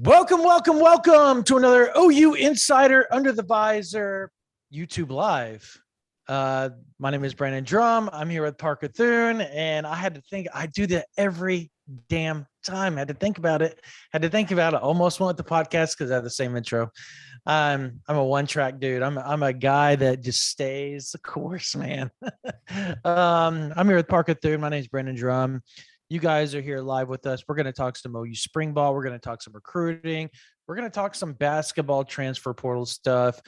Welcome to another OU Insider Under the Visor YouTube Live. My name is Brandon Drumm. I'm here with Parker Thune, and I had to think. I do that every damn time. I had to think about it. Almost went with the podcast because I have the same intro. I'm a one-track dude. I'm a guy that just stays the course, man. I'm here with Parker Thune. My name is Brandon Drumm. You guys are here live with us. We're going to talk some OU spring ball. We're going to talk some recruiting. We're going to talk some basketball transfer portal stuff.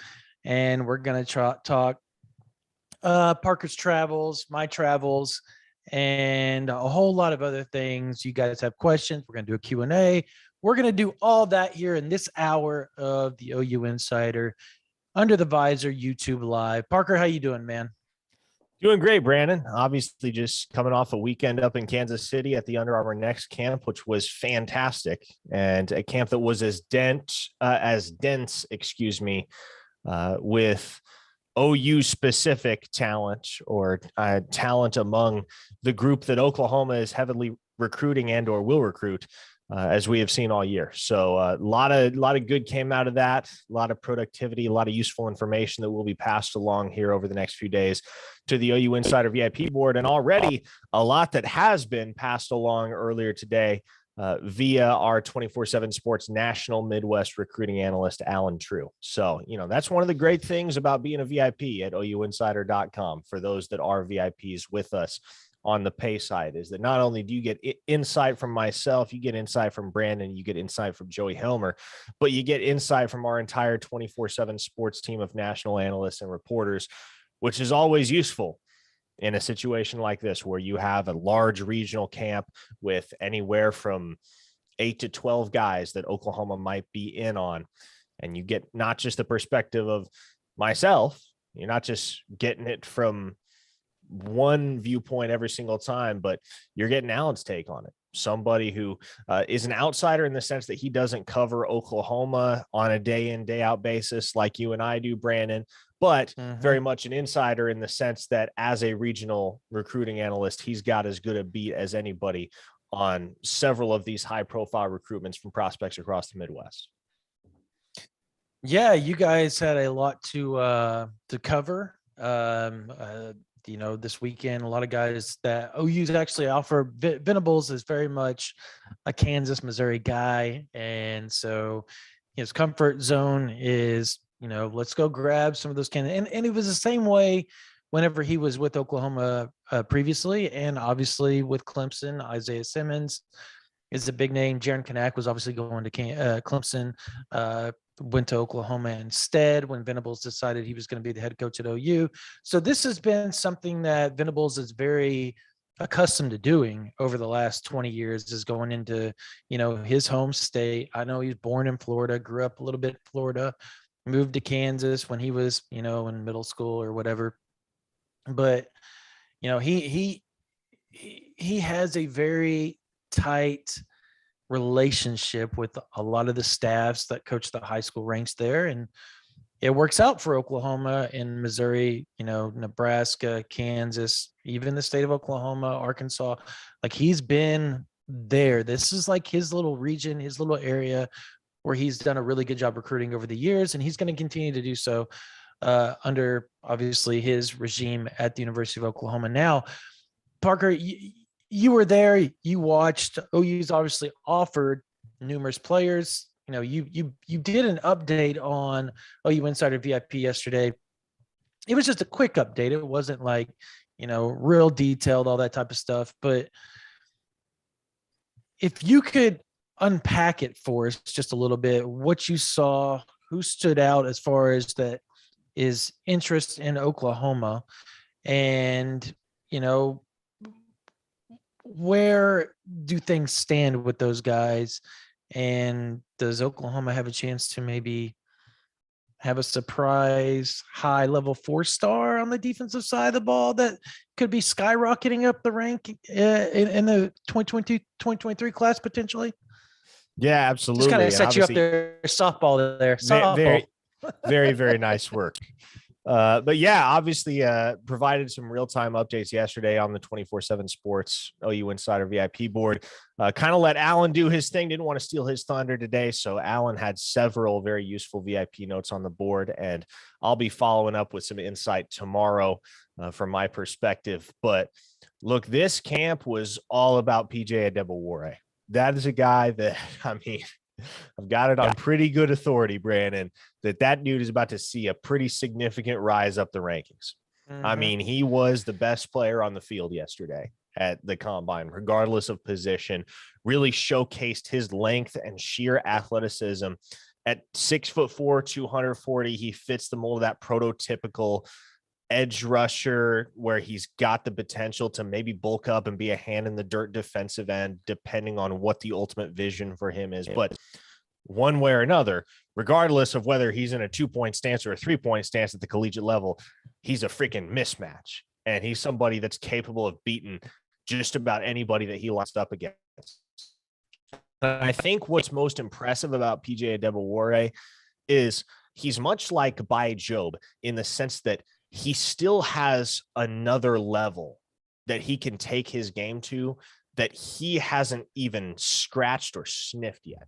And we're going to talk Parker's travels, my travels, and a whole lot of other things. You guys have questions. We're going to do a Q&A. We're going to do all that here in this hour of the OU Insider Under the Visor YouTube Live. Parker, how you doing, man? Doing great, Brandon. Obviously, just coming off a weekend up in Kansas City at the Under Armour Next camp, which was fantastic, and a camp that was as dense, with OU specific talent or talent among the group that Oklahoma is heavily recruiting and or will recruit. As we have seen all year. So a lot of good came out of that, a lot of productivity, a lot of useful information that will be passed along here over the next few days to the OU Insider VIP board. And already a lot that has been passed along earlier today via our 24/7 Sports National Midwest recruiting analyst, Alan True. So, that's one of the great things about being a VIP at OUinsider.com for those that are VIPs with us on the pay side, is that not only do you get insight from myself, you get insight from Brandon, you get insight from Joey Helmer, but you get insight from our entire 24/7 sports team of national analysts and reporters, which is always useful in a situation like this, where you have a large regional camp with anywhere from 8 to 12 guys that Oklahoma might be in on. And you get not just the perspective of myself, you're not just getting it from one viewpoint every single time, but you're getting Alan's take on it. Somebody who is an outsider in the sense that he doesn't cover Oklahoma on a day in, day out basis like you and I do, Brandon, but very much an insider in the sense that as a regional recruiting analyst, he's got as good a beat as anybody on several of these high profile recruitments from prospects across the Midwest. Yeah, you guys had a lot to cover. This weekend, a lot of guys that OU's actually offer. Venables is very much a Kansas, Missouri guy. And so his comfort zone is, let's go grab some of those candidates. And it was the same way whenever he was with Oklahoma previously. And obviously with Clemson, Isaiah Simmons is a big name. Jaron Kanak was obviously going to Clemson, went to Oklahoma instead when Venables decided he was going to be the head coach at OU. So this has been something that Venables is very accustomed to doing over the last 20 years, is going into, his home state. I know he's born in Florida, grew up a little bit in Florida, moved to Kansas when he was, in middle school or whatever. But, he has a very tight relationship with a lot of the staffs that coach the high school ranks there, and it works out for Oklahoma and Missouri, Nebraska, Kansas, even the state of Oklahoma, Arkansas. Like, he's been there. This is like his little region, his little area where he's done a really good job recruiting over the years, and he's going to continue to do so under obviously his regime at the University of Oklahoma. Now, Parker, you were there, you watched. OU's obviously offered numerous players. You did an update on OU Insider VIP yesterday. It was just a quick update. It wasn't like, real detailed, all that type of stuff. But if you could unpack it for us just a little bit, what you saw, who stood out as far as that is interest in Oklahoma, and, where do things stand with those guys? And does Oklahoma have a chance to maybe have a surprise high-level 4-star on the defensive side of the ball that could be skyrocketing up the rank in the 2022-2023 class potentially? Yeah, absolutely. Just kind of set you up there, softball there. Softball. Very, very, very nice work. But yeah, obviously provided some real-time updates yesterday on the 24/7 Sports OU Insider VIP board. Kind of let Alan do his thing. Didn't want to steal his thunder today. So Alan had several very useful VIP notes on the board, and I'll be following up with some insight tomorrow from my perspective. But look, this camp was all about PJ Adebawore. That is a guy that, I mean, I've got it on pretty good authority, Brandon, that dude is about to see a pretty significant rise up the rankings. I mean, he was the best player on the field yesterday at the combine, regardless of position, really showcased his length and sheer athleticism. At 6'4", 240, he fits the mold of that prototypical edge rusher where he's got the potential to maybe bulk up and be a hand in the dirt defensive end, depending on what the ultimate vision for him is. But one way or another, regardless of whether he's in a 2-point stance or a 3-point stance at the collegiate level, he's a freaking mismatch. And he's somebody that's capable of beating just about anybody that he lines up against. I think what's most impressive about PJ Adebawore is he's much like Bai Job in the sense that he still has another level that he can take his game to that he hasn't even scratched or sniffed yet,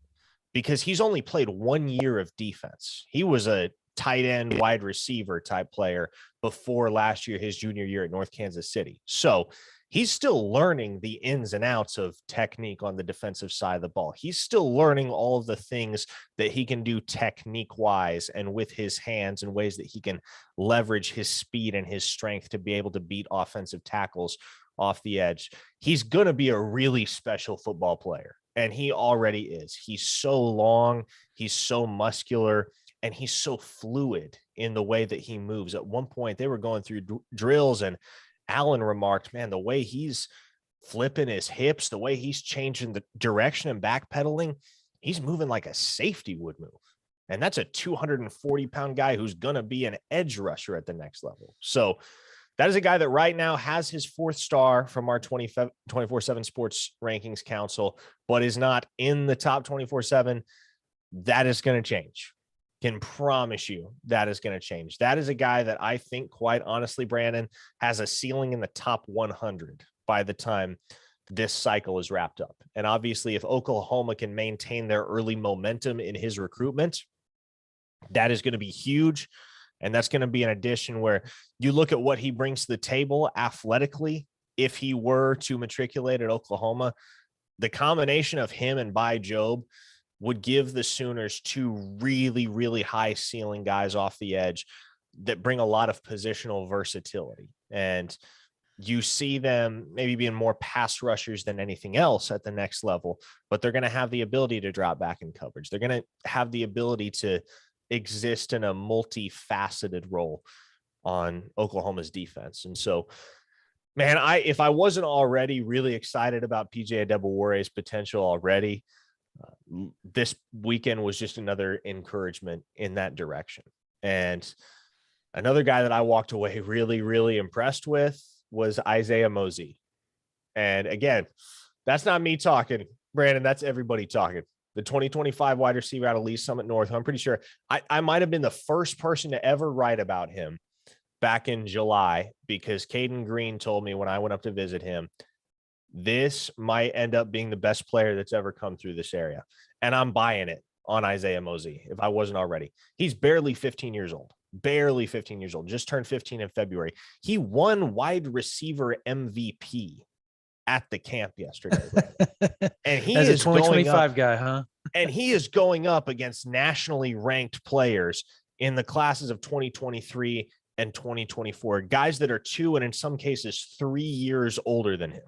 because he's only played 1 year of defense. He was a tight end wide receiver type player before last year, his junior year at North Kansas City. So he's still learning the ins and outs of technique on the defensive side of the ball. He's still learning all of the things that he can do technique wise and with his hands and ways that he can leverage his speed and his strength to be able to beat offensive tackles off the edge. He's going to be a really special football player, and he already is. He's so long, he's so muscular, and he's so fluid in the way that he moves. At one point, they were going through drills, and Allen remarked, man, the way he's flipping his hips, the way he's changing the direction and backpedaling, he's moving like a safety would move. And that's a 240-pound guy who's going to be an edge rusher at the next level. So that is a guy that right now has his 4th star from our 24/7 Sports Rankings Council, but is not in the top 24/7. That is going to change. Can promise you that is going to change. That is a guy that I think, quite honestly, Brandon, has a ceiling in the top 100 by the time this cycle is wrapped up. And obviously, if Oklahoma can maintain their early momentum in his recruitment, that is going to be huge. And that's going to be an addition where you look at what he brings to the table athletically. If he were to matriculate at Oklahoma, the combination of him and Bai Job would give the Sooners 2 really, really high ceiling guys off the edge that bring a lot of positional versatility. And you see them maybe being more pass rushers than anything else at the next level, but they're going to have the ability to drop back in coverage. They're going to have the ability to exist in a multifaceted role on Oklahoma's defense. And so, man, if I wasn't already really excited about PJ Adebawore's potential already, this weekend was just another encouragement in that direction. And another guy that I walked away really, really impressed with was Isaiah Mosey. And again, that's not me talking, Brandon. That's everybody talking. The 2025 wide receiver out of Lee Summit North. I'm pretty sure I might have been the first person to ever write about him back in July, because Caden Green told me when I went up to visit him, this might end up being the best player that's ever come through this area. And I'm buying it on Isaiah Mosey if I wasn't already. He's barely 15 years old. Barely 15 years old. Just turned 15 in February. He won wide receiver MVP at the camp yesterday. And he is a 2025 guy, huh? And he is going up against nationally ranked players in the classes of 2023 and 2024, guys that are 2 and in some cases 3 years older than him.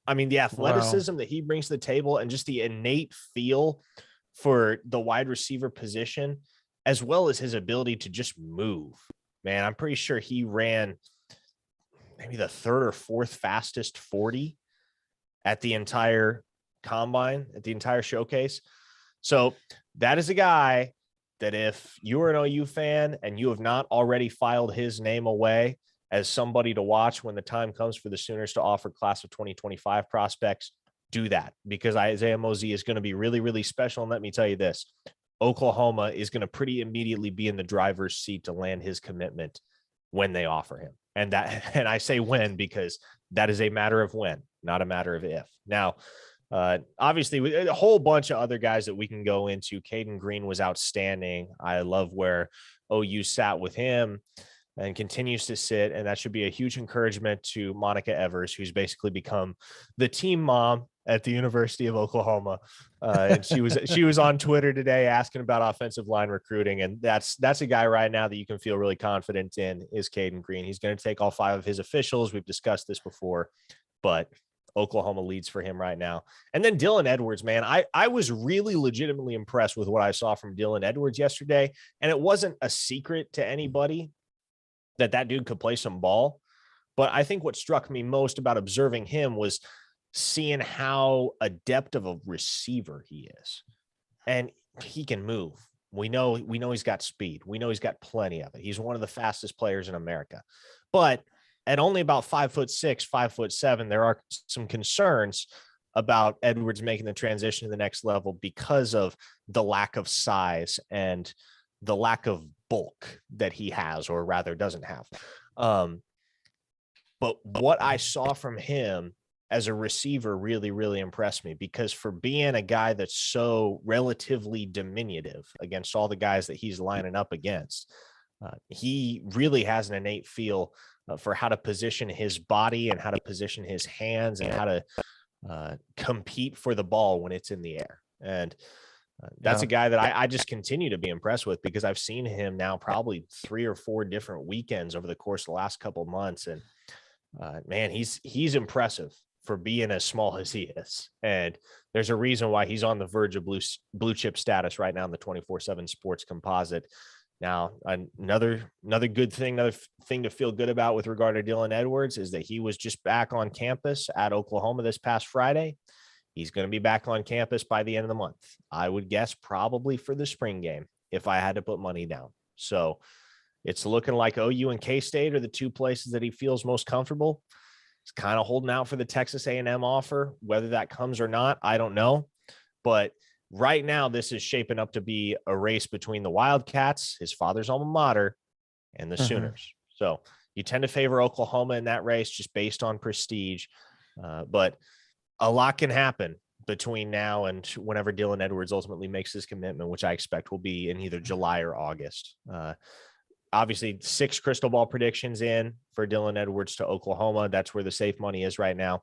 I mean, the athleticism that he brings to the table and just the innate feel for the wide receiver position, as well as his ability to just move, man, I'm pretty sure he ran maybe the 3rd or 4th fastest 40 at the entire combine, at the entire showcase. So that is a guy that if you are an OU fan and you have not already filed his name away as somebody to watch when the time comes for the Sooners to offer class of 2025 prospects, do that, because Isaiah Mosey is going to be really, really special. And let me tell you this, Oklahoma is going to pretty immediately be in the driver's seat to land his commitment when they offer him. And I say when, because that is a matter of when, not a matter of if. Now, obviously, a whole bunch of other guys that we can go into. Caden Green was outstanding. I love where OU sat with him and continues to sit. And that should be a huge encouragement to Monica Evers, who's basically become the team mom at the University of Oklahoma. And she was on Twitter today asking about offensive line recruiting. And that's a guy right now that you can feel really confident in is Caden Green. He's going to take all 5 of his officials. We've discussed this before, but Oklahoma leads for him right now. And then Dylan Edwards, man, I was really legitimately impressed with what I saw from Dylan Edwards yesterday. And it wasn't a secret to anybody that dude could play some ball. But I think what struck me most about observing him was seeing how adept of a receiver he is. And he can move. We know he's got speed. We know he's got plenty of it. He's one of the fastest players in America. But at only about 5'6", 5'7", there are some concerns about Edwards making the transition to the next level because of the lack of size and the lack of bulk that he has, or rather doesn't have. But what I saw from him as a receiver really, really impressed me, because for being a guy that's so relatively diminutive against all the guys that he's lining up against, he really has an innate feel for how to position his body and how to position his hands and how to compete for the ball when it's in the air. And that's a guy that I just continue to be impressed with, because I've seen him now probably 3 or 4 different weekends over the course of the last couple of months. And man, he's impressive for being as small as he is. And there's a reason why he's on the verge of blue chip status right now in the 24/7 Sports Composite. Now, another good thing, another thing to feel good about with regard to Dylan Edwards is that he was just back on campus at Oklahoma this past Friday. He's going to be back on campus by the end of the month. I would guess probably for the spring game if I had to put money down. So it's looking like OU and K-State are the 2 places that he feels most comfortable. He's kind of holding out for the Texas A&M offer. Whether that comes or not, I don't know. But right now, this is shaping up to be a race between the Wildcats, his father's alma mater, and the Sooners. So you tend to favor Oklahoma in that race just based on prestige. But a lot can happen between now and whenever Dylan Edwards ultimately makes his commitment, which I expect will be in either July or August. Obviously, 6 crystal ball predictions in for Dylan Edwards to Oklahoma. That's where the safe money is right now.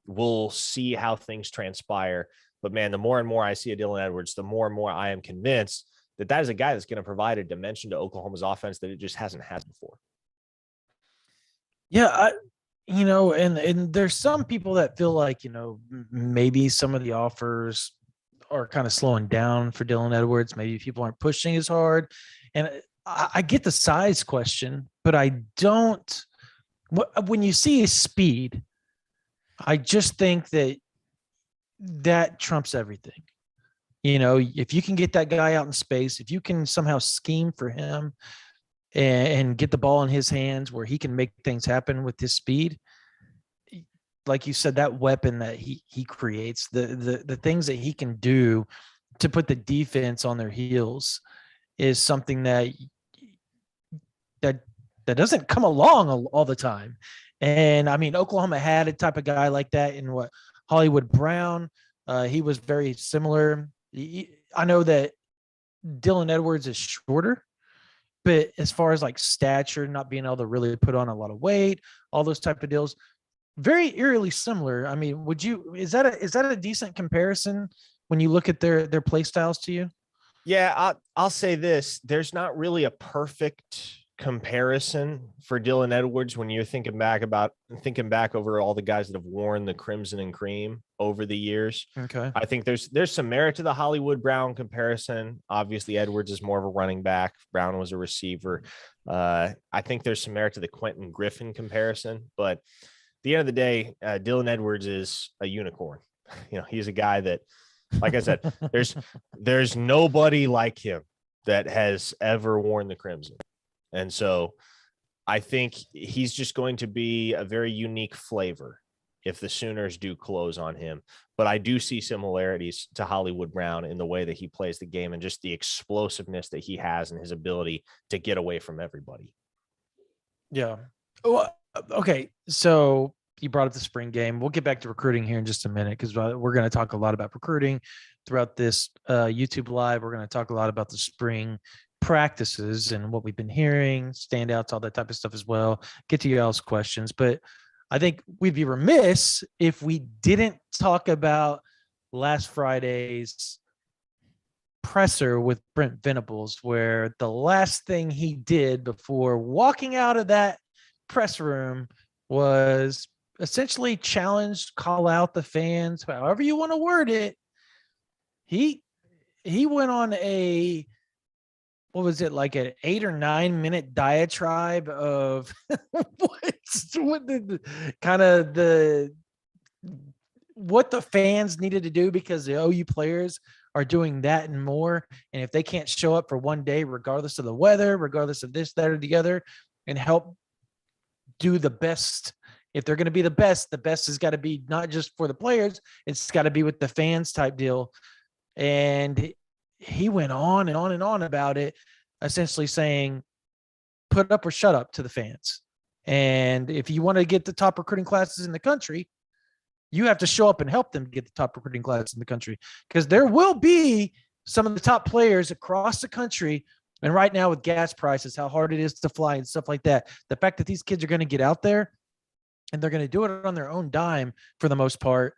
We'll see how things transpire. But, man, the more and more I see a Dylan Edwards, the more and more I am convinced that is a guy that's going to provide a dimension to Oklahoma's offense that it just hasn't had before. Yeah, and there's some people that feel like, maybe some of the offers are kind of slowing down for Dylan Edwards. Maybe people aren't pushing as hard. And I get the size question, but I don't. When you see his speed, I just think that trumps everything. If you can get that guy out in space, if you can somehow scheme for him and get the ball in his hands where he can make things happen with his speed, like you said, that weapon that he creates, the things that he can do to put the defense on their heels is something that doesn't come along all the time. And I mean, Oklahoma had a type of guy like that in Hollywood Brown. He was very similar. I know that Dylan Edwards is shorter, but as far as like stature, not being able to really put on a lot of weight, all those type of deals, very eerily similar. I mean, is that a decent comparison when you look at their play styles to you? Yeah, I'll say this. There's not really a perfect comparison for Dylan Edwards when you're thinking back over all the guys that have worn the crimson and cream over the years. Okay. I think there's some merit to the Hollywood Brown comparison. Obviously, Edwards is more of a running back. Brown was a receiver. I think there's some merit to the Quentin Griffin comparison, but at the end of the day, Dylan Edwards is a unicorn. He's a guy that, like I said, there's nobody like him that has ever worn the crimson. And so I think he's just going to be a very unique flavor if the Sooners do close on him. But I do see similarities to Hollywood Brown in the way that he plays the game and just the explosiveness that he has and his ability to get away from everybody. Yeah. Well, okay. So you brought up the spring game. We'll get back to recruiting here in just a minute because we're going to talk a lot about recruiting throughout this YouTube live. We're going to talk a lot about the spring practices and what we've been hearing, standouts, all that type of stuff as well. Get to y'all's questions. But I think we'd be remiss if we didn't talk about last Friday's presser with Brent Venables, where the last thing he did before walking out of that press room was essentially challenge, call out the fans, however you want to word it. He went on a, what was it, like an 8 or 9 minute diatribe of what the kind of what the fans needed to do because the OU players are doing that and more. And if they can't show up for one day, regardless of the weather, regardless of this, that, or the other, and help do the best, if they're going to be the best has got to be not just for the players, it's got to be with the fans type deal. And he went on and on and on about it, essentially saying, put up or shut up to the fans. And if you want to get the top recruiting classes in the country, you have to show up and help them get the top recruiting class in the country, because there will be some of the top players across the country. And right now with gas prices, how hard it is to fly and stuff like that, the fact that these kids are going to get out there and they're going to do it on their own dime for the most part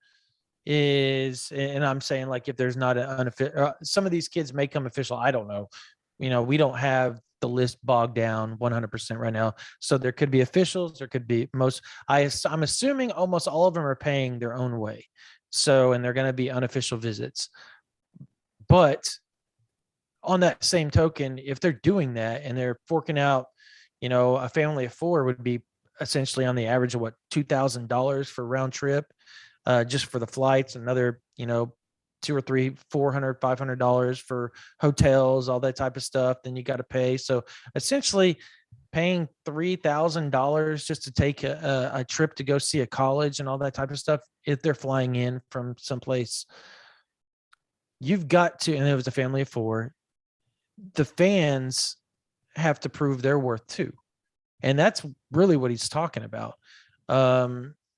is, and I'm saying, like, if there's not an unofficial, some of these kids may come official. I don't know. We don't have the list bogged down 100% right now. So there could be officials, there could be I'm assuming almost all of them are paying their own way. So, and they're going to be unofficial visits. But on that same token, if they're doing that and they're forking out, a family of 4 would be essentially on the average of $2,000 for round trip, just for the flights, another, $200 or $300, $400, $500 for hotels, all that type of stuff. Then you got to pay. So essentially paying $3,000 just to take a trip to go see a college and all that type of stuff, if they're flying in from someplace, you've got to, and it was a family of 4, the fans have to prove their worth too. And that's really what he's talking about.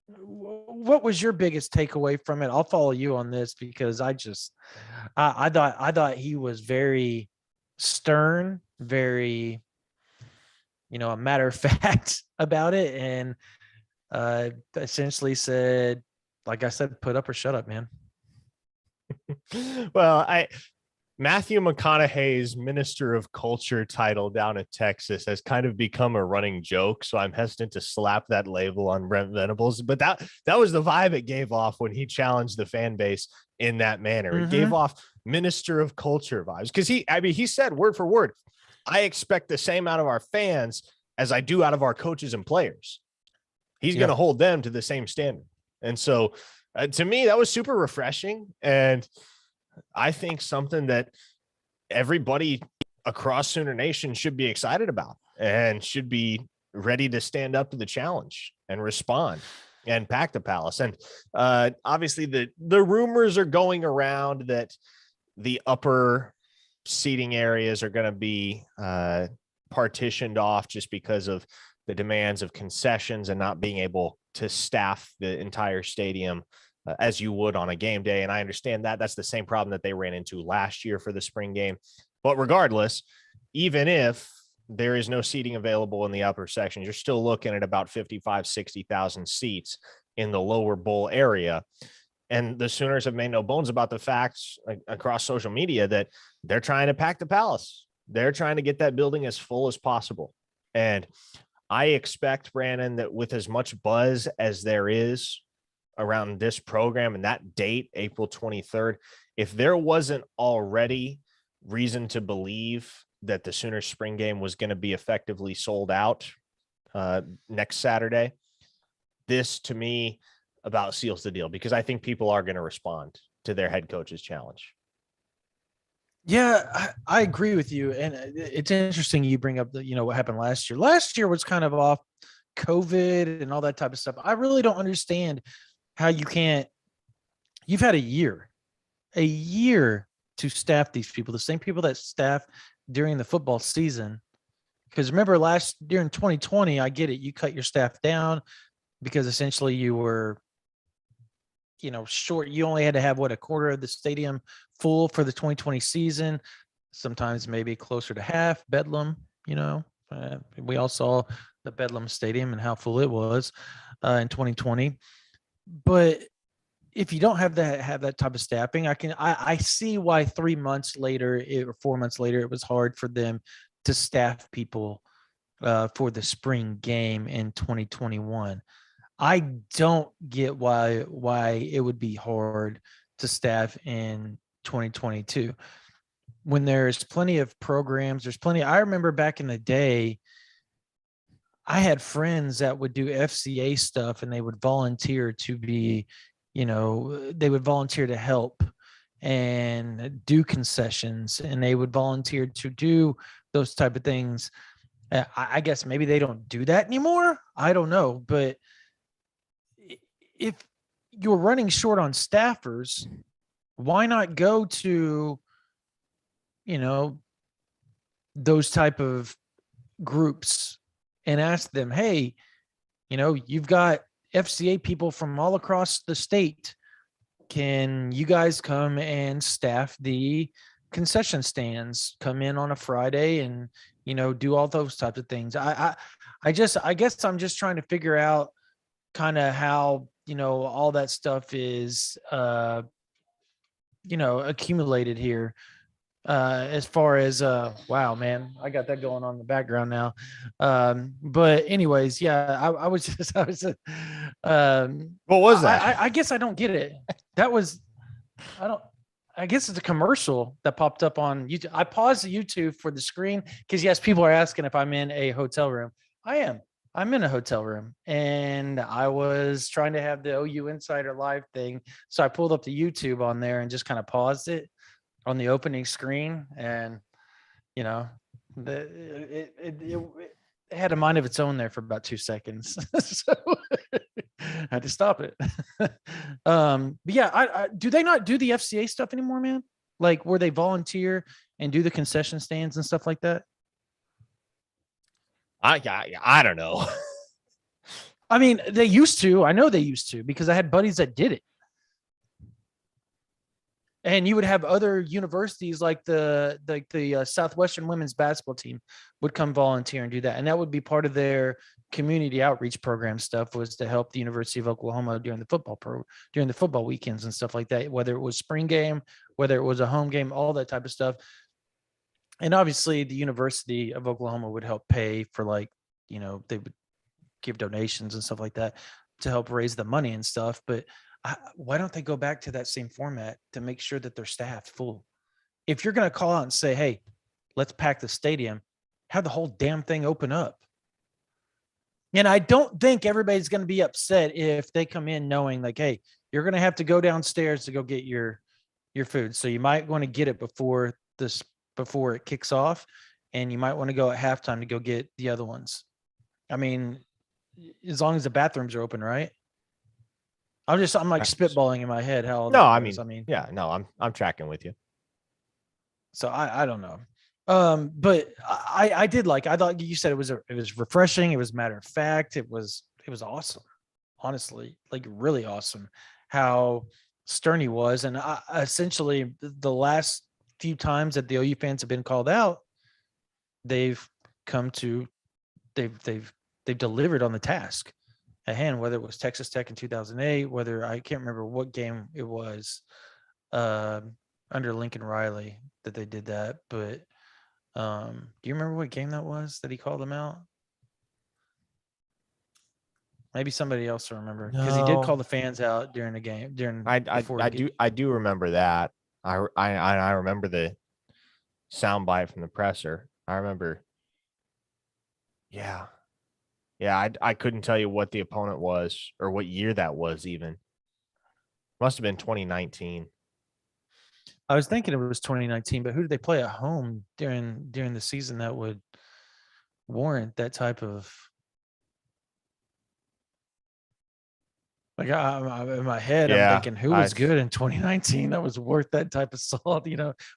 What was your biggest takeaway from it? I'll follow you on this because I thought he was very stern, very, a matter of fact about it. And essentially said, like I said, put up or shut up, man. Well, Matthew McConaughey's Minister of Culture title down in Texas has kind of become a running joke. So I'm hesitant to slap that label on Brent Venables. But that was the vibe it gave off when he challenged the fan base in that manner. It gave off Minister of Culture vibes because he said word for word, I expect the same out of our fans as I do out of our coaches and players. He's going to hold them to the same standard. And so to me, that was super refreshing. And I think something that everybody across Sooner Nation should be excited about and should be ready to stand up to the challenge and respond and pack the palace. And obviously the rumors are going around that the upper seating areas are going to be partitioned off just because of the demands of concessions and not being able to staff the entire stadium as you would on a game day. And I understand that that's the same problem that they ran into last year for the spring game. But regardless, even if there is no seating available in the upper sections, you're still looking at about 55, 60,000 seats in the lower bowl area. And the Sooners have made no bones about the facts across social media that they're trying to pack the palace. They're trying to get that building as full as possible. And I expect, Brandon, that with as much buzz as there is around this program and that date, April 23rd, if there wasn't already reason to believe that the Sooners spring game was going to be effectively sold out next Saturday, this to me about seals the deal, because I think people are going to respond to their head coach's challenge. Yeah, I agree with you. And it's interesting you bring up what happened last year. Last year was kind of off COVID and all that type of stuff. I really don't understand how you've had a year to staff these people, the same people that staff during the football season. Because remember during 2020, I get it. You cut your staff down because essentially you were, short. You only had to have a quarter of the stadium full for the 2020 season. Sometimes maybe closer to half. Bedlam, we all saw the Bedlam Stadium and how full it was in 2020. But if you don't have that type of staffing, I see why 3 months later or 4 months later it was hard for them to staff people for the spring game in 2021. I don't get why it would be hard to staff in 2022 when there's plenty of programs. There's plenty. I remember back in the day, I had friends that would do FCA stuff and they would volunteer to be, they would volunteer to help and do concessions, and they would volunteer to do those type of things. I guess maybe they don't do that anymore. I don't know. But if you're running short on staffers, why not go to, those type of groups and ask them, hey, you've got FCA people from all across the state. Can you guys come and staff the concession stands? Come in on a Friday and, do all those types of things. I guess I'm just trying to figure out kind of how, all that stuff is, accumulated here. As far as wow, man, I got that going on in the background now. But anyways, yeah, I was just What was that? I guess I don't get it. That was I don't I guess it's a commercial that popped up on YouTube. I paused the YouTube for the screen because yes, people are asking if I'm in a hotel room. I am. I'm in a hotel room, and I was trying to have the OU Insider Live thing, so I pulled up the YouTube on there and just kind of paused it on the opening screen, and it had a mind of its own there for about 2 seconds. So I had to stop it. But yeah, I do they not do the FCA stuff anymore, man? Like where they volunteer and do the concession stands and stuff like that? I don't know. I mean, they used to. I know they used to because I had buddies that did it. And you would have other universities like the Southwestern women's basketball team would come volunteer and do that, and that would be part of their community outreach program stuff, was to help the University of Oklahoma during the football weekends and stuff like that, whether it was spring game, whether it was a home game, all that type of stuff. And obviously the University of Oklahoma would help pay for, like, they would give donations and stuff like that to help raise the money and stuff. But why don't they go back to that same format to make sure that they're staffed full? If you're going to call out and say, hey, let's pack the stadium, have the whole damn thing open up. And I don't think everybody's going to be upset if they come in knowing like, hey, you're going to have to go downstairs to go get your food. So you might want to get it before it kicks off. And you might want to go at halftime to go get the other ones. I mean, as long as the bathrooms are open, right? I'm like spitballing in my head how all no, that I goes. mean, yeah, no, I'm tracking with you. So I don't know. But I thought you said it was refreshing. It was matter of fact. It was awesome. Honestly, like really awesome how stern he was. And essentially the last few times that the OU fans have been called out, they've delivered on the task at hand, whether it was Texas Tech in 2008, whether I can't remember what game it was under Lincoln Riley that they did that. But do you remember what game that was that he called them out? Maybe somebody else will remember, because he did call the fans out during the game. I do remember that. I remember the soundbite from the presser. I remember. Yeah. I couldn't tell you what the opponent was or what year that was even. Must have been 2019. I was thinking it was 2019, but who did they play at home during the season that would warrant that type of? Like in my head, I'm Yeah, thinking, who was good in 2019 that was worth that type of salt?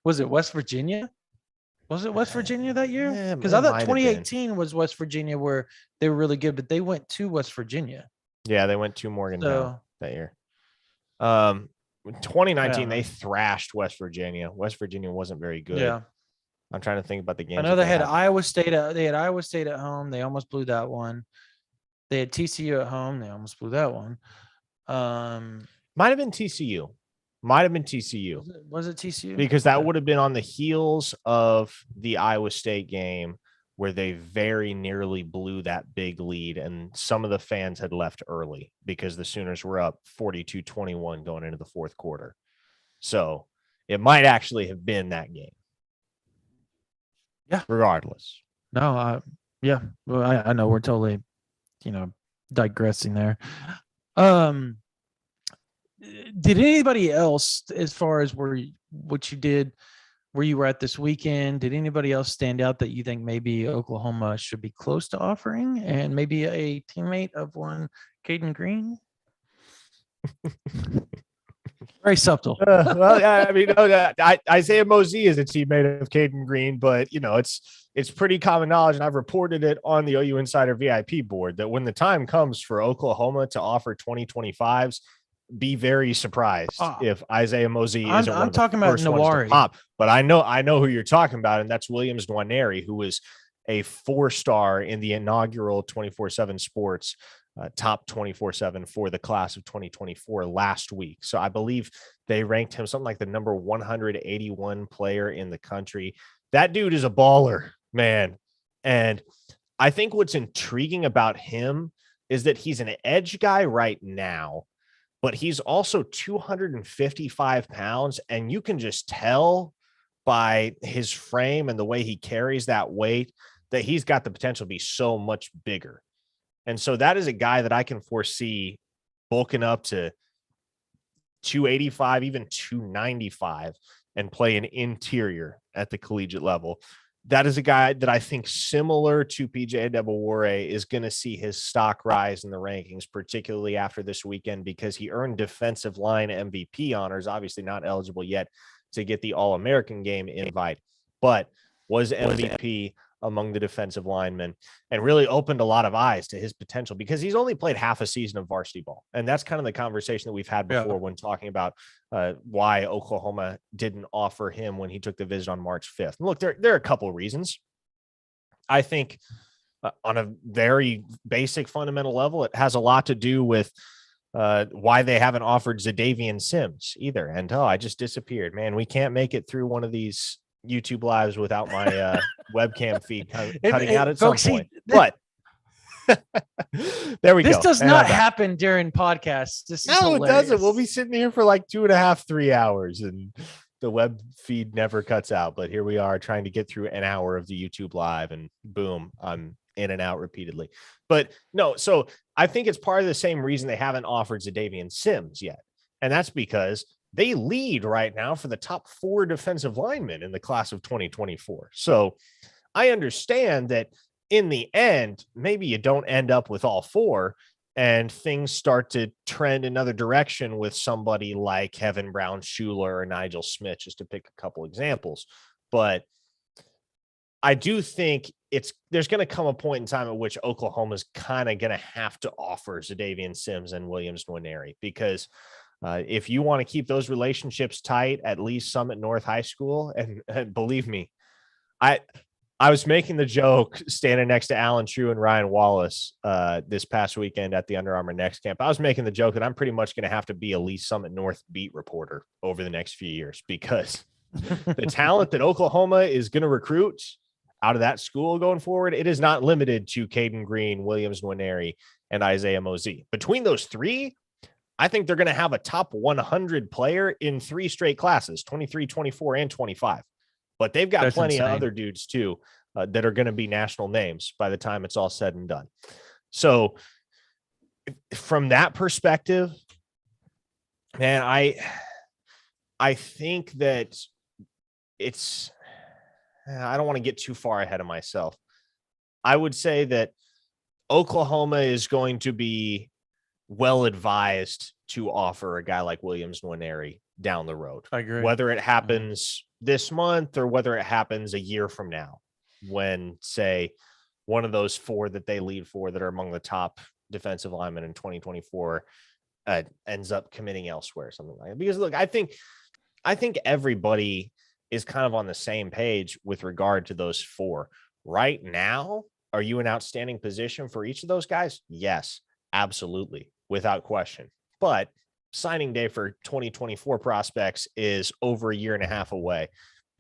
Was it West Virginia? Was it West Virginia that year? Because I it thought might have been. 2018 was West Virginia where they were really good, but they went to West Virginia. Yeah, they went to Morgantown So that year. In 2019, yeah, they thrashed West Virginia. West Virginia wasn't very good. yeah. I'm trying to think about the I games know that they they had had. Iowa State. They had Iowa State at home. They almost blew that one. They had TCU at home. They almost blew that one. Might have been TCU. Might have been TCU. Was it TCU? Because that would have been on the heels of the Iowa State game where they very nearly blew that big lead. And some of the fans had left early because the Sooners were up 42-21 going into the fourth quarter. So it might actually have been that game. Yeah. Regardless. No, yeah. Well, I know we're totally, digressing there. Did anybody else, as far as what you did, where you were at this weekend, did anybody else stand out that you think maybe Oklahoma should be close to offering, and maybe a teammate of one, Caden Green? Very subtle. Well, I mean, Isaiah Mosey is a teammate of Caden Green, but it's pretty common knowledge, and I've reported it on the OU Insider VIP board that when the time comes for Oklahoma to offer 2025s, be very surprised if Isaiah Mosey isn't one I'm of the talking about first ones to Nawari. pop. But I know who you're talking about, and that's Williams Nwaneri, who was a 4-star in the inaugural 24/7 Sports top 24/7 for the class of 2024 last week. So I believe they ranked him something like the number 181 player in the country. That dude is a baller, man. And I think what's intriguing about him is that he's an edge guy right now, but he's also 255 pounds. And you can just tell by his frame and the way he carries that weight that he's got the potential to be so much bigger. And so that is a guy that I can foresee bulking up to 285, even 295, and play an interior at the collegiate level. That is a guy that I think, similar to PJ Adebawore, is going to see his stock rise in the rankings, particularly after this weekend, because he earned defensive line MVP honors, obviously not eligible yet to get the All-American game invite, but was MVP among the defensive linemen, and really opened a lot of eyes to his potential because he's only played half a season of varsity ball. And that's kind of the conversation that we've had before when talking about why Oklahoma didn't offer him when he took the visit on March 5th. And look, there are a couple of reasons. I think on a very basic fundamental level, it has a lot to do with why they haven't offered Zadavian Sims either. And I just disappeared, man. We can't make it through one of these YouTube lives without my webcam feed cutting out at some point. But there we go. This does not happen during podcasts. No, it doesn't. We'll be sitting here for like 2.5, 3 hours, and the web feed never cuts out. But here we are trying to get through an hour of the YouTube live, and boom, I'm in and out repeatedly. But no, so I think it's part of the same reason they haven't offered Zadavian Sims yet. And that's because they lead right now for the top 4 defensive linemen in the class of 2024. So I understand that in the end, maybe you don't end up with all 4 and things start to trend another direction with somebody like Kevin Brown Schuler or Nigel Smith, just to pick a couple examples. But I do think there's going to come a point in time at which Oklahoma's kind of going to have to offer Zadavian Sims and Williams Nwaneri, because if you want to keep those relationships tight, at least Summit North High School, and believe me, I was making the joke standing next to Alan True and Ryan Wallace this past weekend at the Under Armour Next Camp. I was making the joke that I'm pretty much going to have to be a Lee Summit North beat reporter over the next few years, because the talent that Oklahoma is going to recruit out of that school going forward, it is not limited to Caden Green, Williams Nwaneri, and Isaiah Mosey. Between those 3, I think they're going to have a top 100 player in 3 straight classes, 23, 24, and 25. But they've got plenty of other dudes too that are going to be national names by the time it's all said and done. So from that perspective, man, I think that I don't want to get too far ahead of myself. I would say that Oklahoma is going to be well advised to offer a guy like Williams Nwaneri down the road. I agree. Whether it happens this month or whether it happens a year from now, when, say, one of those 4 that they lead for that are among the top defensive linemen in 2024 ends up committing elsewhere, something like that. Because look, I think everybody is kind of on the same page with regard to those 4 right now. Are you in outstanding position for each of those guys? Yes, absolutely, without question. But signing day for 2024 prospects is over a year and a half away.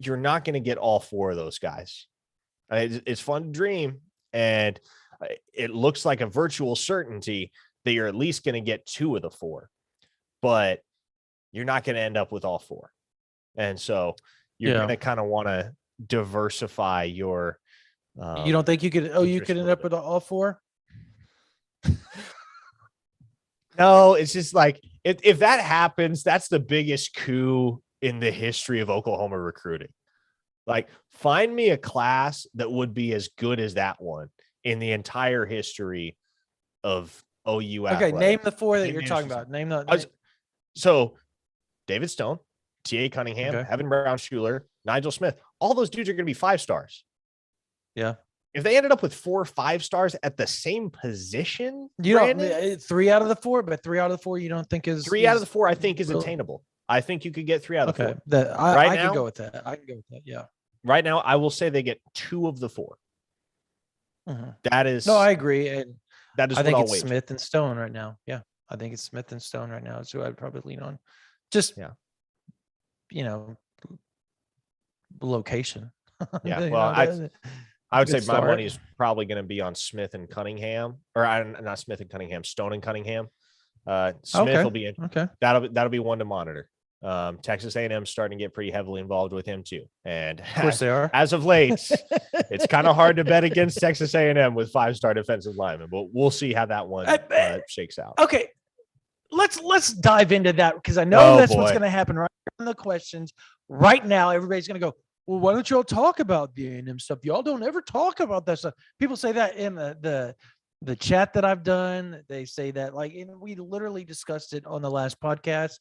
You're not going to get all 4 of those guys. It's fun to dream, and it looks like a virtual certainty that you're at least going to get 2 of the 4, but you're not going to end up with all 4. And so you're going to kind of want to diversify your. You don't think you could? Oh, you could end up with all 4? No, it's just like if that happens, that's the biggest coup in the history of Oklahoma recruiting. Like, find me a class that would be as good as that one in the entire history of OU. Okay, name the 4 that you're talking about. Name the. So, David Stone, T.A. Cunningham, Evan Brown Schuler, Nigel Smith. All those dudes are going to be 5 stars. Yeah. If they ended up with 4 5 stars at the same position, you don't 3 out of the 4, but 3 out of the 4 you don't think is 3 out of the 4 I think is attainable. I think you could get 3 out of the 4. I can go with that. I can go with that. Yeah. Right now, I will say they get 2 of the 4. Mm-hmm. That is I agree. And that is I think what it's I'll wager. Smith and Stone right now. Yeah. I think it's Smith and Stone right now. Is who I'd probably lean on. Just location. Yeah. Well, I would say my money is probably going to be on Smith and Cunningham, or not Smith and Cunningham, Stone and Cunningham. Smith will be in. Okay. That'll be one to monitor. Texas A&M starting to get pretty heavily involved with him too, and of course they are. As of late, it's kind of hard to bet against Texas A&M with 5-star defensive linemen, but we'll see how that one shakes out. Okay, let's dive into that, because I know what's going to happen right in the questions right now. Everybody's going to go, well, why don't y'all talk about the A&M stuff? Y'all don't ever talk about that stuff. People say that in the chat that I've done. They say that, like, and we literally discussed it on the last podcast.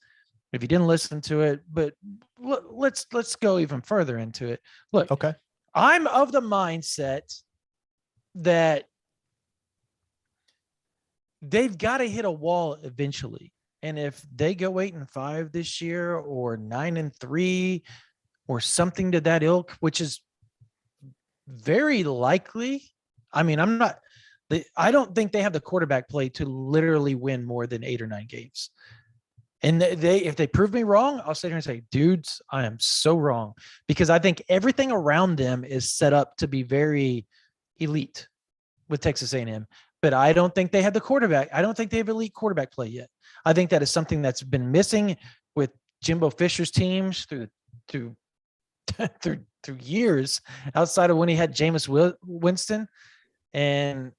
If you didn't listen to it, but let's go even further into it. Look, okay, I'm of the mindset that they've got to hit a wall eventually. And if they go 8-5 this year, or 9-3, or something to that ilk, which is very likely. I mean, I don't think they have the quarterback play to literally win more than 8 or 9 games. And if they prove me wrong, I'll sit here and say, dudes, I am so wrong, because I think everything around them is set up to be very elite with Texas A&M. But I don't think they have the quarterback. I don't think they have elite quarterback play yet. I think that is something that's been missing with Jimbo Fisher's teams through years, outside of when he had Jameis Winston. And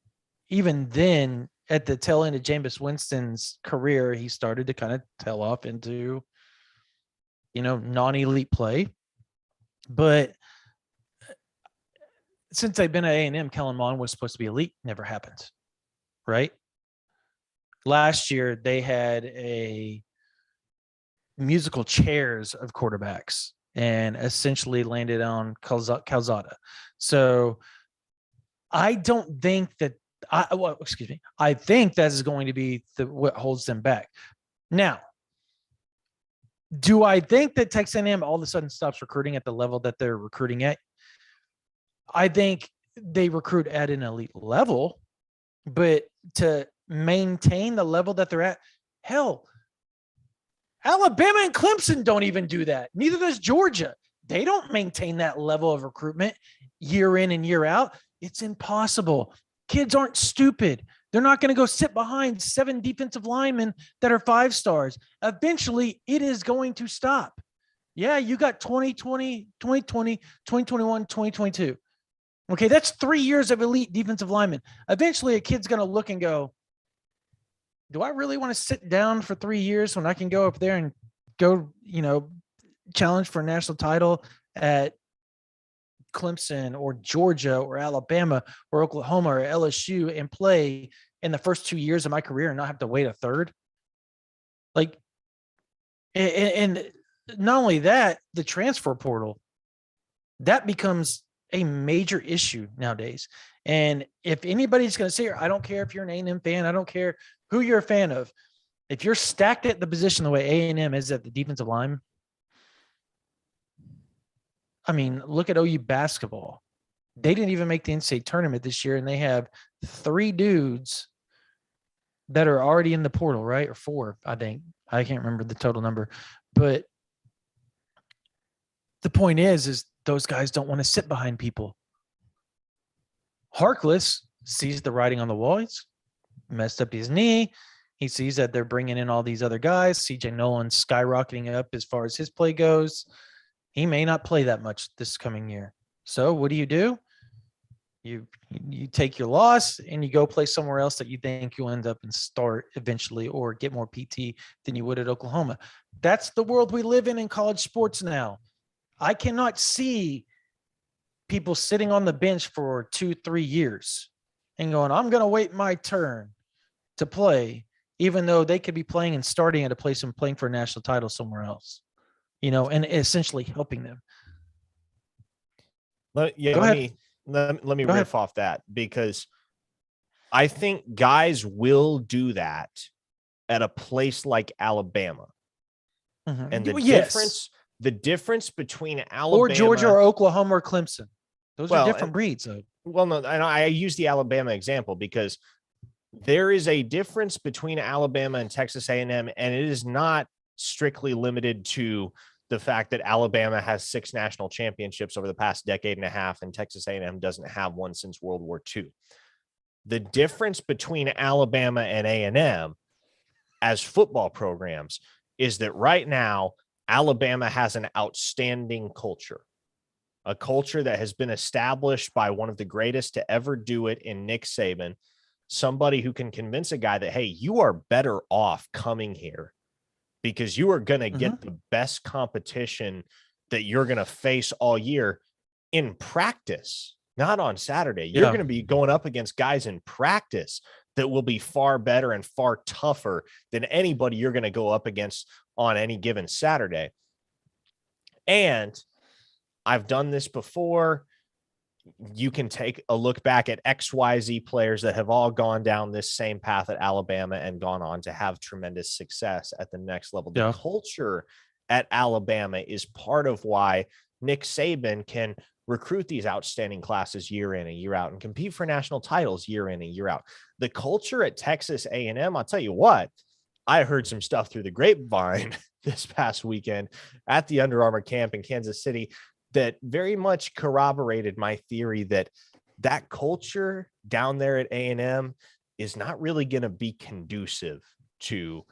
even then, at the tail end of Jameis Winston's career, he started to kind of tail off into, non-elite play. But since they've been at A&M, Kellen Mond was supposed to be elite. Never happened, right? Last year, they had a musical chairs of quarterbacks and essentially landed on Calzada. So I don't think that I think that is going to be what holds them back. Now, do I think that Texas A&M all of a sudden stops recruiting at the level that they're recruiting at? I think they recruit at an elite level, but to maintain the level that they're at, hell, Alabama and Clemson don't even do that. Neither does Georgia. They don't maintain that level of recruitment year in and year out. It's impossible. Kids aren't stupid. They're not going to go sit behind 7 defensive linemen that are 5 stars. Eventually, it is going to stop. Yeah, you got 2020, 2021, 2022. Okay, that's 3 years of elite defensive linemen. Eventually, a kid's going to look and go, do I really want to sit down for 3 years when I can go up there and go, challenge for a national title at Clemson or Georgia or Alabama or Oklahoma or LSU and play in the first 2 years of my career and not have to wait a third. Like, and not only that, the transfer portal, that becomes a major issue nowadays. And if anybody's going to say, I don't care if you're an A&M fan, I don't care who you're a fan of, if you're stacked at the position the way A&M is at the defensive line, I mean, look at OU basketball. They didn't even make the NCAA tournament this year, and they have 3 dudes that are already in the portal, right? Or 4, I think. I can't remember the total number. But the point is those guys don't want to sit behind people. Harkless sees the writing on the wall. He's messed up his knee. He sees that they're bringing in all these other guys. CJ Nolan's skyrocketing up as far as his play goes. He may not play that much this coming year. So what do? You take your loss and you go play somewhere else that you think you'll end up and start eventually or get more PT than you would at Oklahoma. That's the world we live in college sports now. I cannot see people sitting on the bench for 2-3 years and going, I'm going to wait my turn to play, even though they could be playing and starting at a place and playing for a national title somewhere else, and essentially helping them. Let me riff off that, because I think guys will do that at a place like Alabama. Mm-hmm. And the difference between Alabama or Georgia or Oklahoma or Clemson, those are different breeds. Though. Well, no, I use the Alabama example because there is a difference between Alabama and Texas A&M, and it is not strictly limited to the fact that Alabama has 6 national championships over the past decade and a half, and Texas A&M doesn't have one since World War II. The difference between Alabama and A&M as football programs is that right now, Alabama has an outstanding culture, a culture that has been established by one of the greatest to ever do it in Nick Saban, somebody who can convince a guy that, hey, you are better off coming here because you are going to get the best competition that you're going to face all year in practice, not on Saturday. You're going to be going up against guys in practice that will be far better and far tougher than anybody you're going to go up against on any given Saturday. And I've done this before. You can take a look back at XYZ players that have all gone down this same path at Alabama and gone on to have tremendous success at the next level. The culture at Alabama is part of why Nick Saban can recruit these outstanding classes year in and year out and compete for national titles year in and year out. The culture at Texas A&M, I'll tell you what, I heard some stuff through the grapevine this past weekend at the Under Armour camp in Kansas City that very much corroborated my theory that that culture down there at A&M is not really going to be conducive to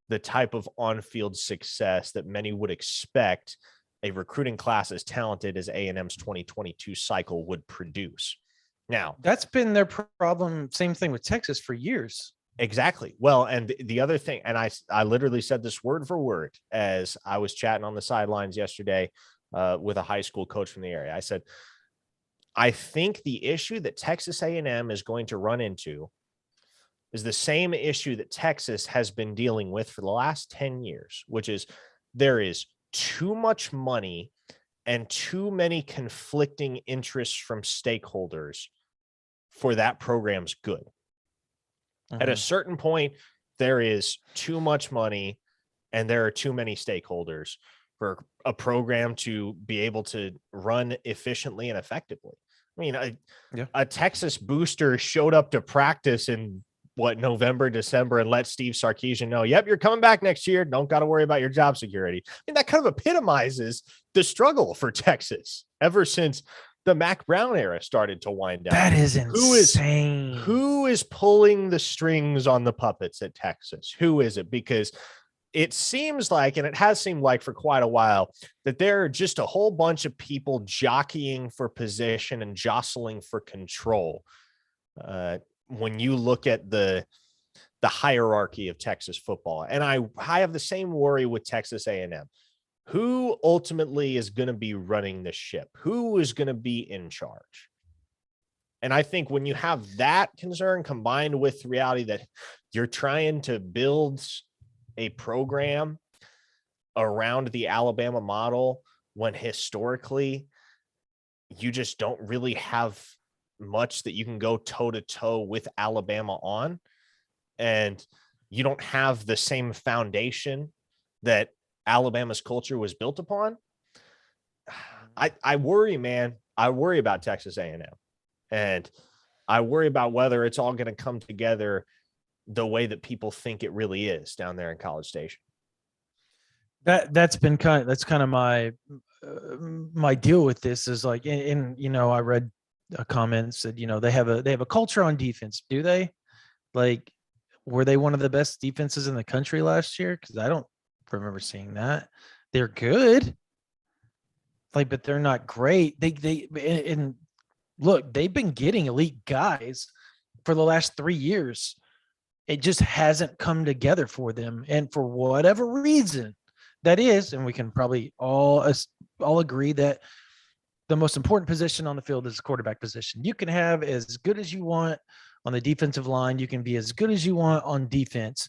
the type of on-field success that many would expect a recruiting class as talented as A&M's 2022 cycle would produce. Now, that's been their problem. Same thing with Texas for years. Exactly. Well, and the other thing, and I literally said this word for word as I was chatting on the sidelines yesterday with a high school coach from the area. I said, I think the issue that Texas A&M is going to run into is the same issue that Texas has been dealing with for the last 10 years, which is there is too much money and too many conflicting interests from stakeholders for that program's good. At a certain point, there is too much money and there are too many stakeholders for a program to be able to run efficiently and effectively. I mean, a Texas booster showed up to practice in November, December, and let Steve Sarkisian know, yep, you're coming back next year. Don't got to worry about your job security. I mean, that kind of epitomizes the struggle for Texas ever since the Mac Brown era started to wind down. That is insane. Who is pulling the strings on the puppets at Texas? Who is it? Because it seems like, and it has seemed like for quite a while, that there are just a whole bunch of people jockeying for position and jostling for control. When you look at the hierarchy of Texas football, and I have the same worry with Texas A&M. who ultimately is going to be running the ship? Who is going to be in charge? And I think when you have that concern combined with the reality that you're trying to build a program around the Alabama model, when historically you just don't really have much that you can go toe to toe with Alabama on, and you don't have the same foundation that Alabama's culture was built upon. I worry, man. I worry about Texas A&M, and I worry about whether it's all going to come together the way that people think it really is down there in College Station. That's kind of my my deal with this is like, and I read a comment said, they have a culture on defense. Do they? Like, were they one of the best defenses in the country last year? Because I don't remember seeing that. They're good, like, but they're not great. And look, they've been getting elite guys for the last 3 years. It just hasn't come together for them, and for whatever reason that is, and we can probably all agree that the most important position on the field is the quarterback position. You can have as good as you want on the defensive line. You can be as good as you want on defense,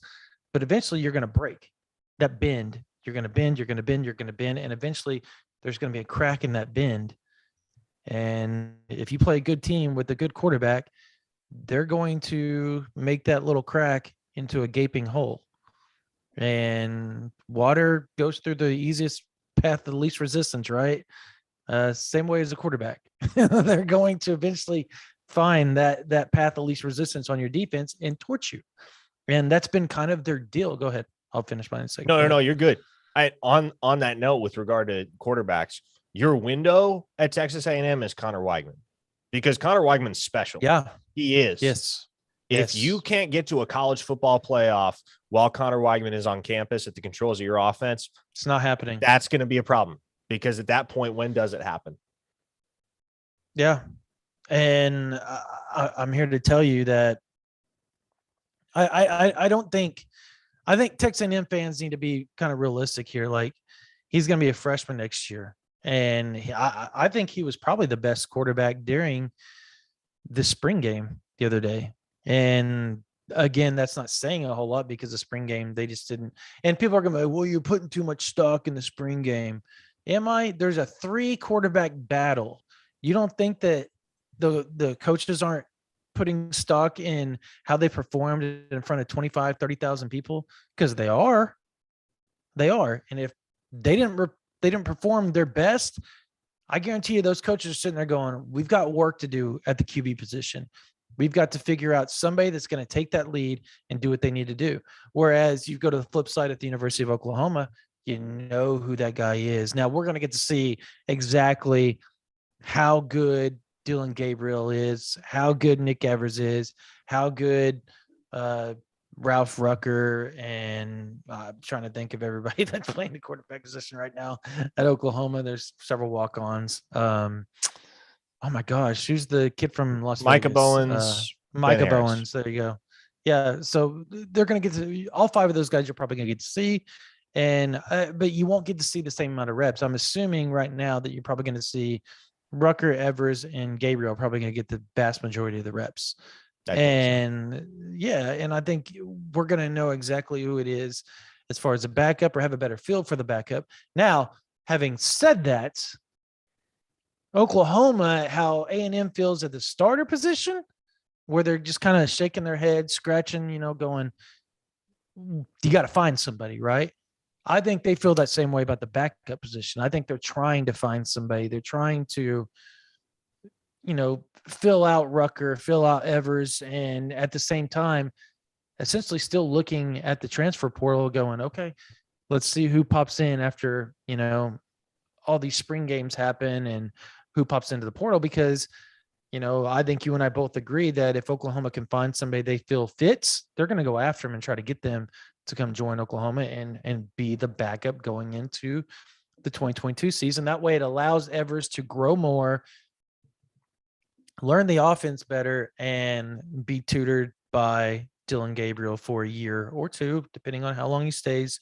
but eventually you're going to break that bend. You're going to bend, you're going to bend, you're going to bend, and eventually there's going to be a crack in that bend. And if you play a good team with a good quarterback, they're going to make that little crack into a gaping hole. And water goes through the easiest path of the least resistance, right? Same way as a quarterback. They're going to eventually find that path of least resistance on your defense and torch you. And that's been kind of their deal. Go ahead. I'll finish mine in a second. No, you're good. On that note, with regard to quarterbacks, your window at Texas A&M is Connor Weigman, because Connor Weigman's special. Yeah, he is. Yes. If you can't get to a college football playoff while Connor Weigman is on campus at the controls of your offense, it's not happening. That's going to be a problem, because at that point, when does it happen? Yeah. And I'm here to tell you that I don't think, I think Texas A&M fans need to be kind of realistic here. Like, he's going to be a freshman next year. And I think he was probably the best quarterback during the spring game the other day. And again, that's not saying a whole lot, because the spring game, they just didn't. And people are going to be like, well, you're putting too much stock in the spring game. Am I? There's a 3 quarterback battle. You don't think that the coaches aren't putting stock in how they performed in front of 25, 30,000 people? Because they are. And if they didn't perform their best, I guarantee you those coaches are sitting there going, we've got work to do at the QB position. We've got to figure out somebody that's going to take that lead and do what they need to do. Whereas you go to the flip side at the University of Oklahoma, you know who that guy is. Now we're going to get to see exactly how good Dylan Gabriel is, how good Nick Evers is, how good Ralph Rucker, and I'm trying to think of everybody that's playing the quarterback position right now at Oklahoma. There's several walk-ons. Oh my gosh, who's the kid from Las Micah Vegas? Bowens. Micah Bowens. There you go. Yeah, so they're going to get to all 5 of those guys. You're probably going to get to see, and but you won't get to see the same amount of reps. I'm assuming right now that you're probably going to see Rucker, Evers, and Gabriel probably going to get the vast majority of the reps. And yeah, and I think we're going to know exactly who it is as far as a backup, or have a better feel for the backup. Now, having said that, Oklahoma, how A&M feels at the starter position, where they're just kind of shaking their head, scratching, going, you got to find somebody, right? I think they feel that same way about the backup position. I think they're trying to find somebody. They're trying to, fill out Rucker, fill out Evers, and at the same time, essentially still looking at the transfer portal going, okay, let's see who pops in after, all these spring games happen and who pops into the portal. Because, I think you and I both agree that if Oklahoma can find somebody they feel fits, they're going to go after them and try to get them to come join Oklahoma and be the backup going into the 2022 season. That way it allows Evers to grow more, learn the offense better, and be tutored by Dylan Gabriel for a year or 2, depending on how long he stays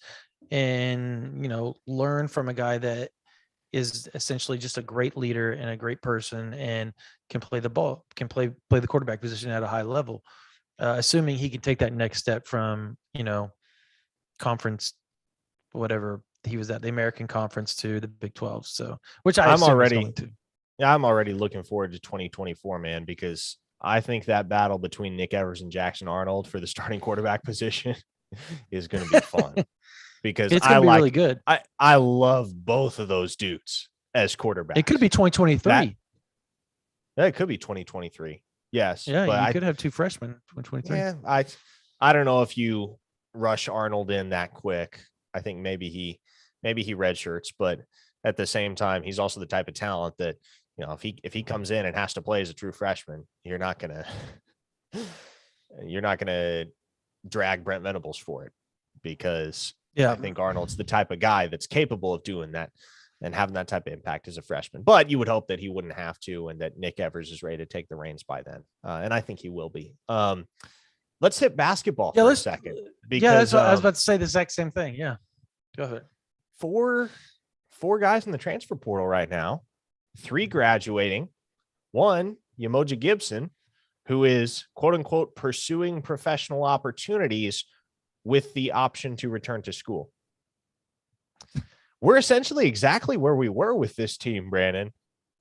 and, learn from a guy that is essentially just a great leader and a great person and can play the ball, can play the quarterback position at a high level, assuming he can take that next step from, conference, whatever he was at, the American Conference to the Big 12. So, which I assume he's going to. Yeah, I'm already looking forward to 2024, man, because I think that battle between Nick Evers and Jackson Arnold for the starting quarterback position is going to be fun. Because it's going to be really good. I love both of those dudes as quarterbacks. It could be 2023. That could be 2023. Yes. Yeah, but you could have two freshmen 2023. Yeah, I don't know if you rush Arnold in that quick. I think maybe he redshirts, but at the same time, he's also the type of talent that, if he comes in and has to play as a true freshman, you're not gonna drag Brent Venables for it, because I think Arnold's the type of guy that's capable of doing that and having that type of impact as a freshman. But you would hope that he wouldn't have to, and that Nick Evers is ready to take the reins by then. And I think he will be. Let's hit basketball for a second. Because I was about to say the exact same thing. Yeah. Go ahead. Four guys in the transfer portal right now, 3 graduating, 1, Umoja Gibson, who is quote unquote pursuing professional opportunities with the option to return to school. We're essentially exactly where we were with this team, Brandon,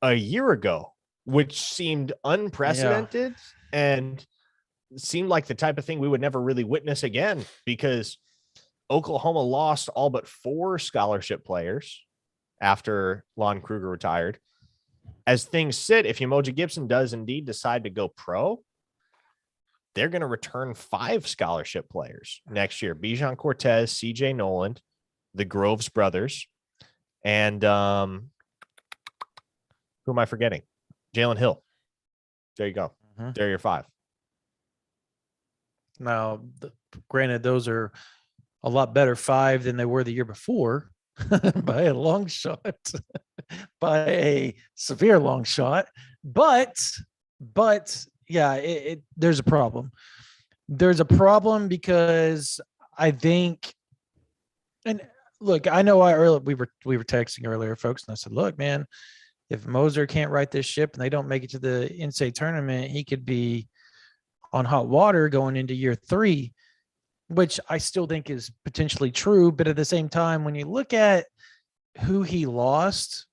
a year ago, which seemed unprecedented and seemed like the type of thing we would never really witness again, because Oklahoma lost all but 4 scholarship players after Lon Kruger retired. As things sit, if Umoja Gibson does indeed decide to go pro, they're going to return 5 scholarship players next year. Bijan Cortez, CJ Noland, the Groves brothers, and who am I forgetting? Jalen Hill. There you go. Mm-hmm. There are your 5. Now, granted, those are a lot better 5 than they were the year before by a long shot, by a severe long shot. But yeah, there's a problem. There's a problem because I think, and look, I know we were texting earlier, folks, and I said, look, man, if Moser can't right this ship and they don't make it to the NCAA tournament, he could be on hot water going into year 3, which I still think is potentially true. But at the same time, when you look at who he lost,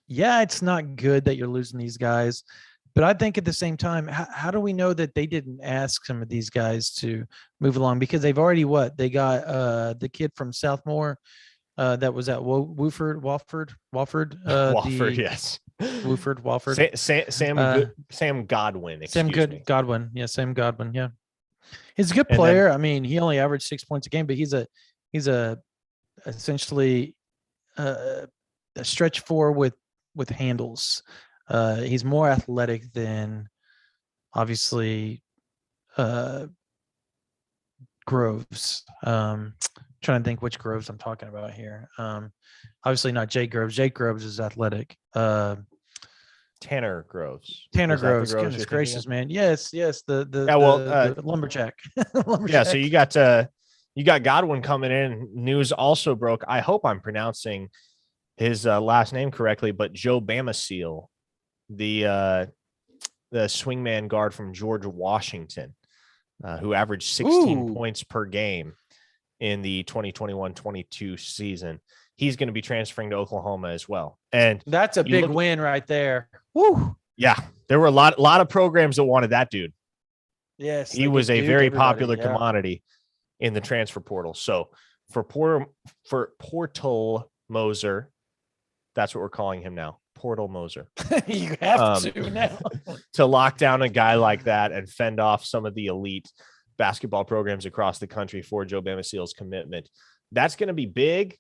yeah, it's not good that you're losing these guys. But I think at the same time, how do we know that they didn't ask some of these guys to move along? Because they've already they got the kid from Southmore that was at Wofford, yes. Wofford. Sam Godwin. Godwin. Yeah, Sam Godwin. Yeah, he's a good player. I mean, he only averaged 6 points a game, but he's essentially a stretch 4 with handles. He's more athletic than obviously Groves. Trying to think which Groves I'm talking about here. Obviously not Jake Groves. Jake Groves is athletic. Tanner Groves. Goodness gracious, man. Yes. The lumberjack. Yeah. So you got Godwin coming in. News also broke. I hope I'm pronouncing his last name correctly, but Joe Bamaseal, the swingman guard from George Washington, who averaged 16 points per game in the 2021-22 season. He's going to be transferring to Oklahoma as well. And that's a big win right there. Woo. Yeah. There were a lot of programs that wanted that dude. Yes. He was a very popular commodity in the transfer portal. So for Portal Moser, that's what we're calling him now. Portal Moser. You have to now. To lock down a guy like that and fend off some of the elite basketball programs across the country for Joe Bamaseal's commitment. That's going to be big.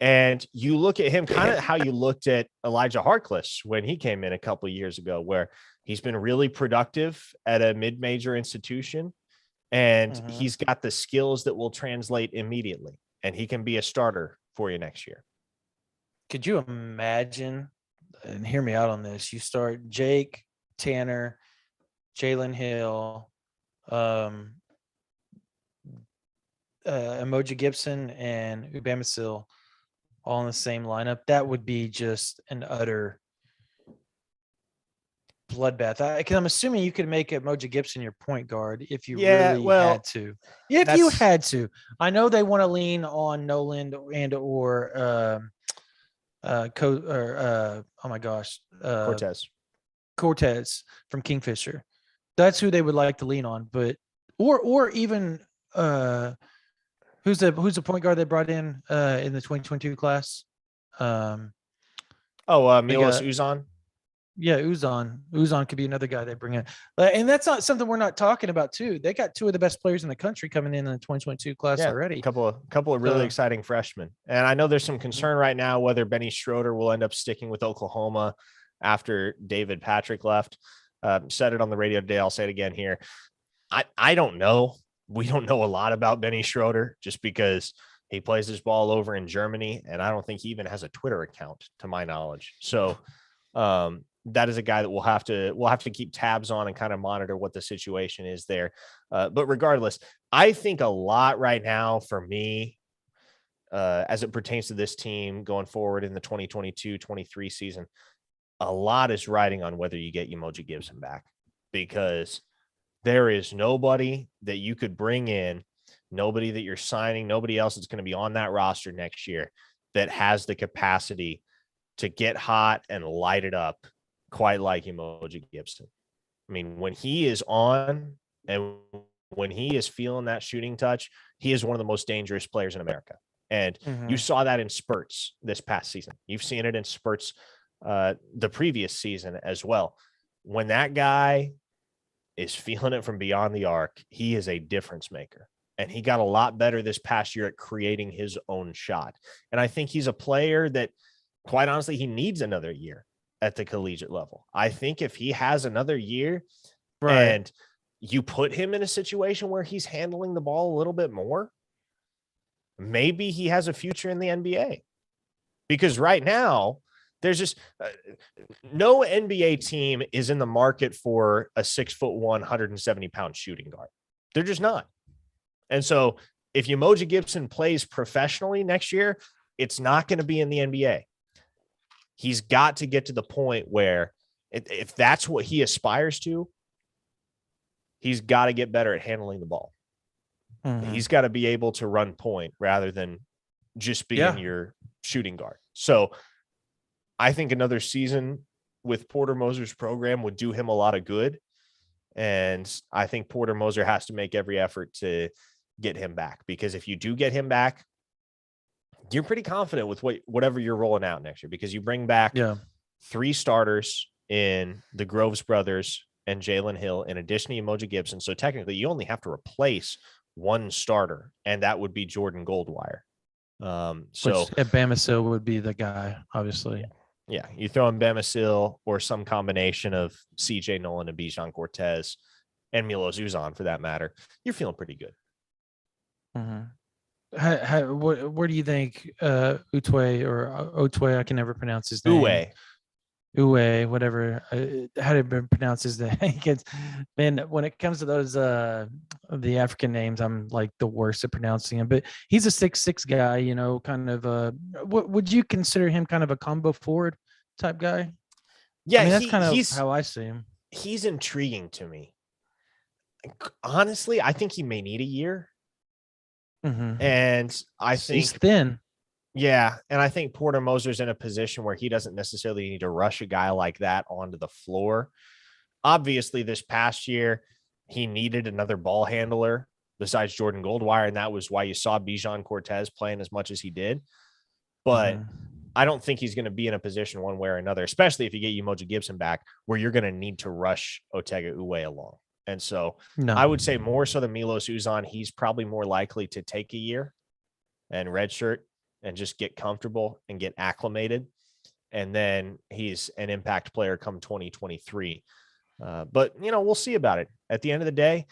And you look at him kind of how you looked at Elijah Harkless when he came in a couple of years ago, where he's been really productive at a mid-major institution, and he's got the skills that will translate immediately, and he can be a starter for you next year. Could you imagine, and hear me out on this, you start Jake, Tanner, Jalen Hill, Emoji Gibson and Ubamisil all in the same lineup, that would be just an utter bloodbath. Because I'm assuming you could make Emoji Gibson your point guard if you Yeah, really had well, to. If you that's had to, I know they want to lean on Noland and or oh my gosh, Cortez from Kingfisher. That's who they would like to lean on, but or even who's the point guard they brought in the 2022 class? They Milos got Uzan. Yeah, Uzan. Uzan could be another guy they bring in. And that's not something we're not talking about too. They got two of the best players in the country coming in the 2022 class Yeah, already. couple of really exciting freshmen. And I know there's some concern right now whether Benny Schroeder will end up sticking with Oklahoma after David Patrick left. Said it on the radio today. I'll say it again here. I don't know. We don't know a lot about Benny Schroeder just because he plays his ball over in Germany, and I don't think he even has a Twitter account to my knowledge. So that is a guy that we'll have to keep tabs on and kind of monitor what the situation is there. But regardless, I think a lot right now for me, as it pertains to this team going forward in the 2022-23 season, a lot is riding on whether you get Emoji Gibson back, because there is nobody that you could bring in, nobody that you're signing, nobody else that's going to be on that roster next year that has the capacity to get hot and light it up quite like Emoji Gibson. I mean, when he is on and when he is feeling that shooting touch, he is one of the most dangerous players in America. And you saw that in spurts this past season. You've seen it in spurts the previous season as well. When that guy is feeling it from beyond the arc, he is a difference maker. And he got a lot better this past year at creating his own shot. And I think he's a player that, quite honestly, he needs another year at the collegiate level. I think if he has another year and you put him in a situation where he's handling the ball a little bit more, maybe he has a future in the NBA. Because right now, there's just no NBA team is in the market for a 6'1", 170-pound shooting guard. They're just not. And so if Emoji Gibson plays professionally next year, it's not going to be in the NBA. He's got to get to the point where if that's what he aspires to, he's got to get better at handling the ball. He's got to be able to run point rather than just being your shooting guard. So I think another season with Porter Moser's program would do him a lot of good. And I think Porter Moser has to make every effort to get him back, because if you do get him back, you're pretty confident with whatever you're rolling out next year, because you bring back 3 starters in the Groves brothers and Jalen Hill, in addition to Emoji Gibson. So technically you only have to replace one starter, and that would be Jordan Goldwire. So Bamisil would be the guy, obviously. Yeah, you throw in Bamisil or some combination of CJ Nolan and Bijan Cortez and Milos Uzan for that matter, you're feeling pretty good. Where do you think Utwe or Otwe, I can never pronounce his name. Uwe, whatever, how to pronounce his name. Man, when it comes to those the African names, I'm like the worst at pronouncing them. But he's a 6'6" guy, you know, kind of what would you consider him, kind of a combo forward type guy? Yeah, I mean, that's kind of how I see him. He's intriguing to me. Honestly, I think he may need a year. And I think he's thin. Yeah, and I think Porter Moser's in a position where he doesn't necessarily need to rush a guy like that onto the floor. Obviously, this past year, he needed another ball handler besides Jordan Goldwire, and that was why you saw Bijan Cortez playing as much as he did. But I don't think he's going to be in a position one way or another, especially if you get Emoji Gibson back, where you're going to need to rush Otega Uwe along. And so I would say more so than Milos Uzan, he's probably more likely to take a year and redshirt and just get comfortable and get acclimated. And then he's an impact player come 2023. But, you know, we'll see about it. At the end of the day,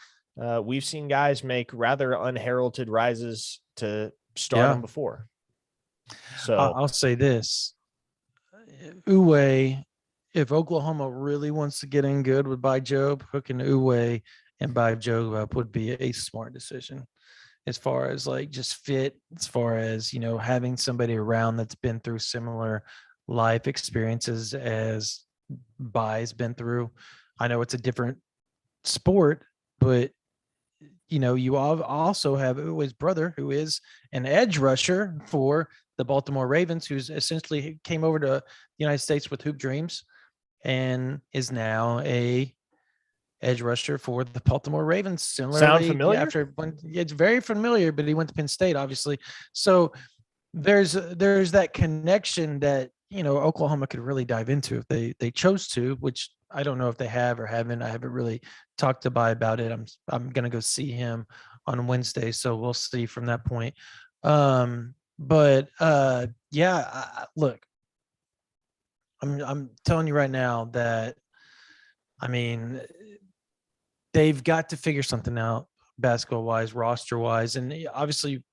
we've seen guys make rather unheralded rises to stardom before. So I'll say this. Uwe, if Oklahoma really wants to get in good with By Job, hooking Uwe and By Job up would be a smart decision. as far as like just fit, as far as, having somebody around that's been through similar life experiences as Bai's been through. I know it's a different sport, but you also have his brother, who is an edge rusher for the Baltimore Ravens, who's essentially came over to the United States with Hoop Dreams and is now a edge rusher for the Baltimore Ravens. Sound Similarly, familiar? It's very familiar, but he went to Penn State, obviously. So there's that connection that Oklahoma could really dive into if they chose to, which I don't know if they have or haven't. I haven't really talked to Bai about it. I'm gonna go see him on Wednesday, so we'll see from that point. But yeah, look, I'm telling you right now that, I mean, they've got to figure something out basketball wise, roster wise, and obviously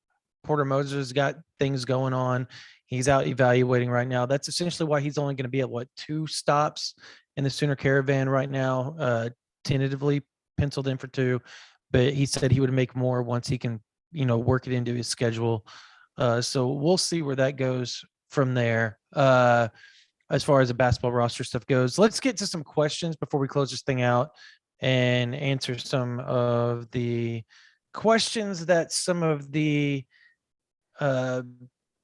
Porter Moses has got things going on. He's out evaluating right now. That's essentially why he's only going to be at 2 stops in the Sooner Caravan right now, tentatively penciled in for 2. But he said he would make more once he can, work it into his schedule. So we'll see where that goes from there. As far as the basketball roster stuff goes, let's get to some questions before we close this thing out and answer some of the questions that some of the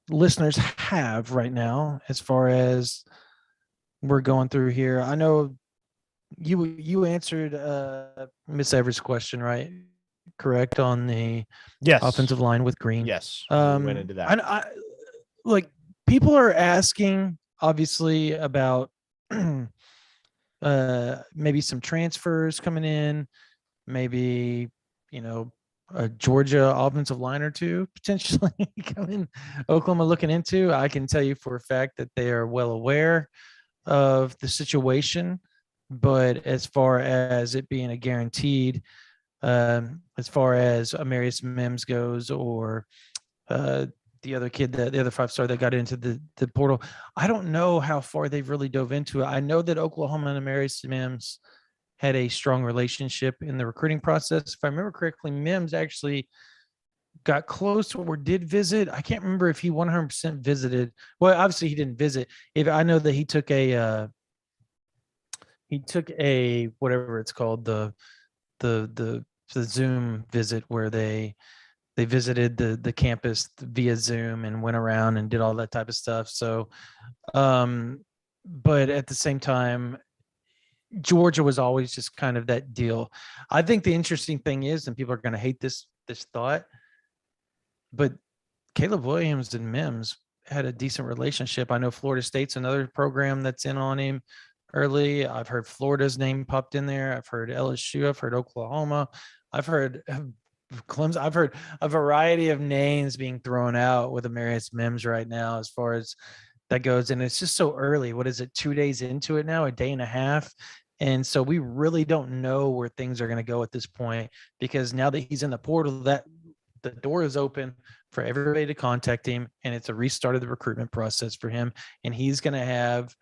listeners have right now, as far as we're going through here. I know you answered Miss Everett's question, right? Correct, on the Yes. offensive line with Green. Yes. We went into that. I like, people are asking obviously about maybe some transfers coming in, maybe a Georgia offensive line or 2 potentially coming, Oklahoma looking into. I can tell you for a fact that they are well aware of the situation, but as far as it being a guaranteed, as far as Amarius Mims goes, or the other kid, the other 5-star that got into the portal, I don't know how far they've really dove into it. I know that Oklahoma and Amarius Mims had a strong relationship in the recruiting process. If I remember correctly, Mims actually got close to or did visit. I can't remember if he 100% visited. Well, obviously he didn't visit. If I know that he took a whatever it's called, the Zoom visit, where they visited the campus via Zoom and went around and did all that type of stuff. So, but at the same time, Georgia was always just kind of that deal. I think the interesting thing is, and people are going to hate this thought, but Caleb Williams and Mims had a decent relationship. I know Florida State's another program that's in on him early. I've heard Florida's name popped in there. I've heard LSU. I've heard Oklahoma. I've heard Clemson. I've heard a variety of names being thrown out with Amarius Mims right now, as far as that goes. And it's just so early. What is it? 2 days into it now, a day and a half. And so we really don't know where things are going to go at this point, because now that he's in the portal, that the door is open for everybody to contact him, and it's a restart of the recruitment process for him. And he's going to have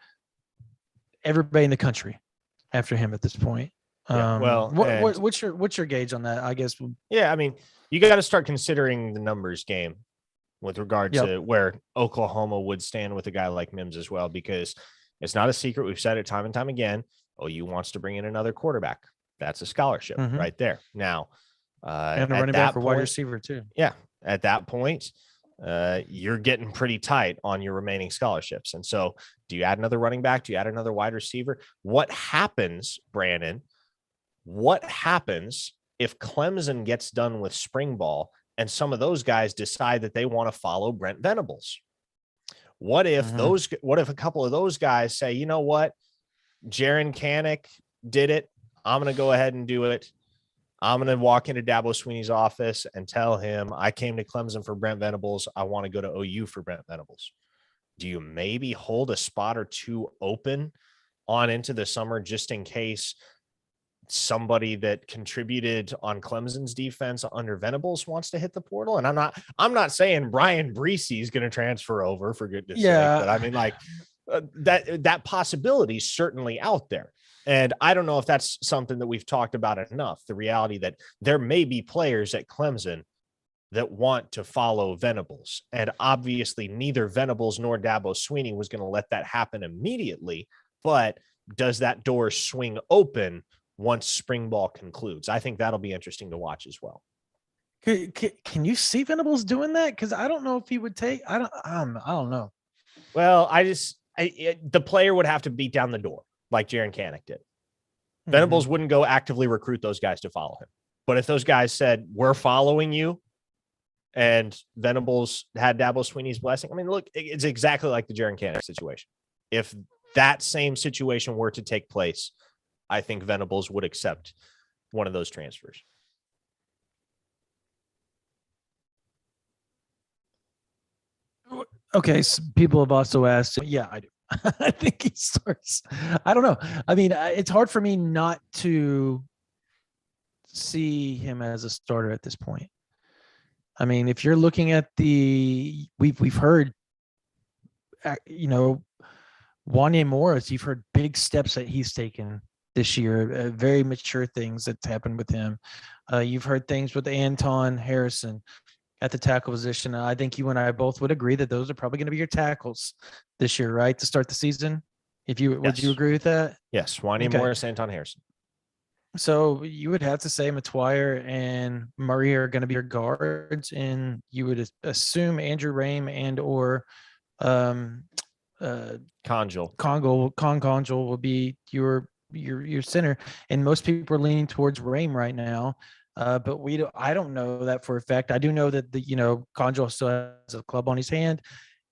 everybody in the country after him at this point. Yeah, well, what's your gauge on that? I guess. Yeah, I mean, you got to start considering the numbers game with regard to where Oklahoma would stand with a guy like Mims as well, because it's not a secret. We've said it time and time again. OU wants to bring in another quarterback. That's a scholarship right there. Now, and a running back or wide receiver too. Yeah, at that point, you're getting pretty tight on your remaining scholarships. And so, do you add another running back? Do you add another wide receiver? What happens, Brandon? What happens if Clemson gets done with spring ball and some of those guys decide that they want to follow Brent Venables? What if what if a couple of those guys say, you know what, Jaron Kanik did it, I'm going to go ahead and do it. I'm going to walk into Dabo Sweeney's office and tell him I came to Clemson for Brent Venables. I want to go to OU for Brent Venables. Do you maybe hold a spot or 2 open on into the summer, just in case somebody that contributed on Clemson's defense under Venables wants to hit the portal? And I'm not saying Brian Breesy is going to transfer over, for goodness sake, but I mean, like, that possibility is certainly out there. And I don't know if that's something that we've talked about enough. The reality that there may be players at Clemson that want to follow Venables. And obviously neither Venables nor Dabo Swinney was going to let that happen immediately. But does that door swing open once spring ball concludes? I think that'll be interesting to watch as well. Can you see Venables doing that? Because I don't know if he would take. I don't know. Well, the player would have to beat down the door like Jaron Kanak did. Venables wouldn't go actively recruit those guys to follow him. But if those guys said, we're following you, and Venables had Dabo Swinney's blessing, I mean, look, it's exactly like the Jaron Kanak situation. If that same situation were to take place, I think Venables would accept one of those transfers. Okay, so people have also asked. Yeah, I do. I think he starts. I don't know. I mean, it's hard for me not to see him as a starter at this point. I mean, if you're looking at we've heard, Wanye Morris, you've heard big steps that he's taken this year, very mature things that's happened with him. You've heard things with Anton Harrison at the tackle position. I think you and I both would agree that those are probably going to be your tackles this year, right? To start the season. Would you agree with that? Yes. Wanye Morris, Anton Harrison. So you would have to say Matuire and Murray are going to be your guards, and you would assume Andrew Rame and or Conjol will be your center. And most people are leaning towards Rame right now. But I don't know that for a fact. I do know that Conjol still has a club on his hand,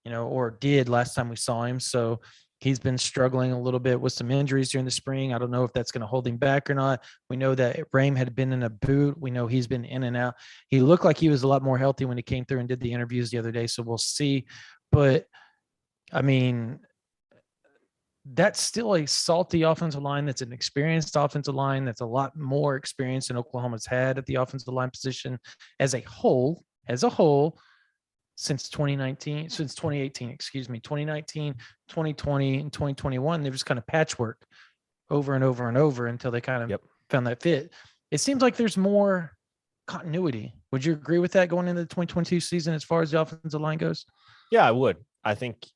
or did last time we saw him. So he's been struggling a little bit with some injuries during the spring. I don't know if that's going to hold him back or not. We know that Rame had been in a boot. We know he's been in and out. He looked like he was a lot more healthy when he came through and did the interviews the other day. So we'll see. But I mean, that's still a salty offensive line. That's an experienced offensive line. That's a lot more experience than Oklahoma's had at the offensive line position as a whole, since 2018, 2019, 2020, and 2021. They're just kind of patchwork over and over and over until they kind of found that fit. It seems like there's more continuity. Would you agree with that going into the 2022 season as far as the offensive line goes? Yeah, I would. I think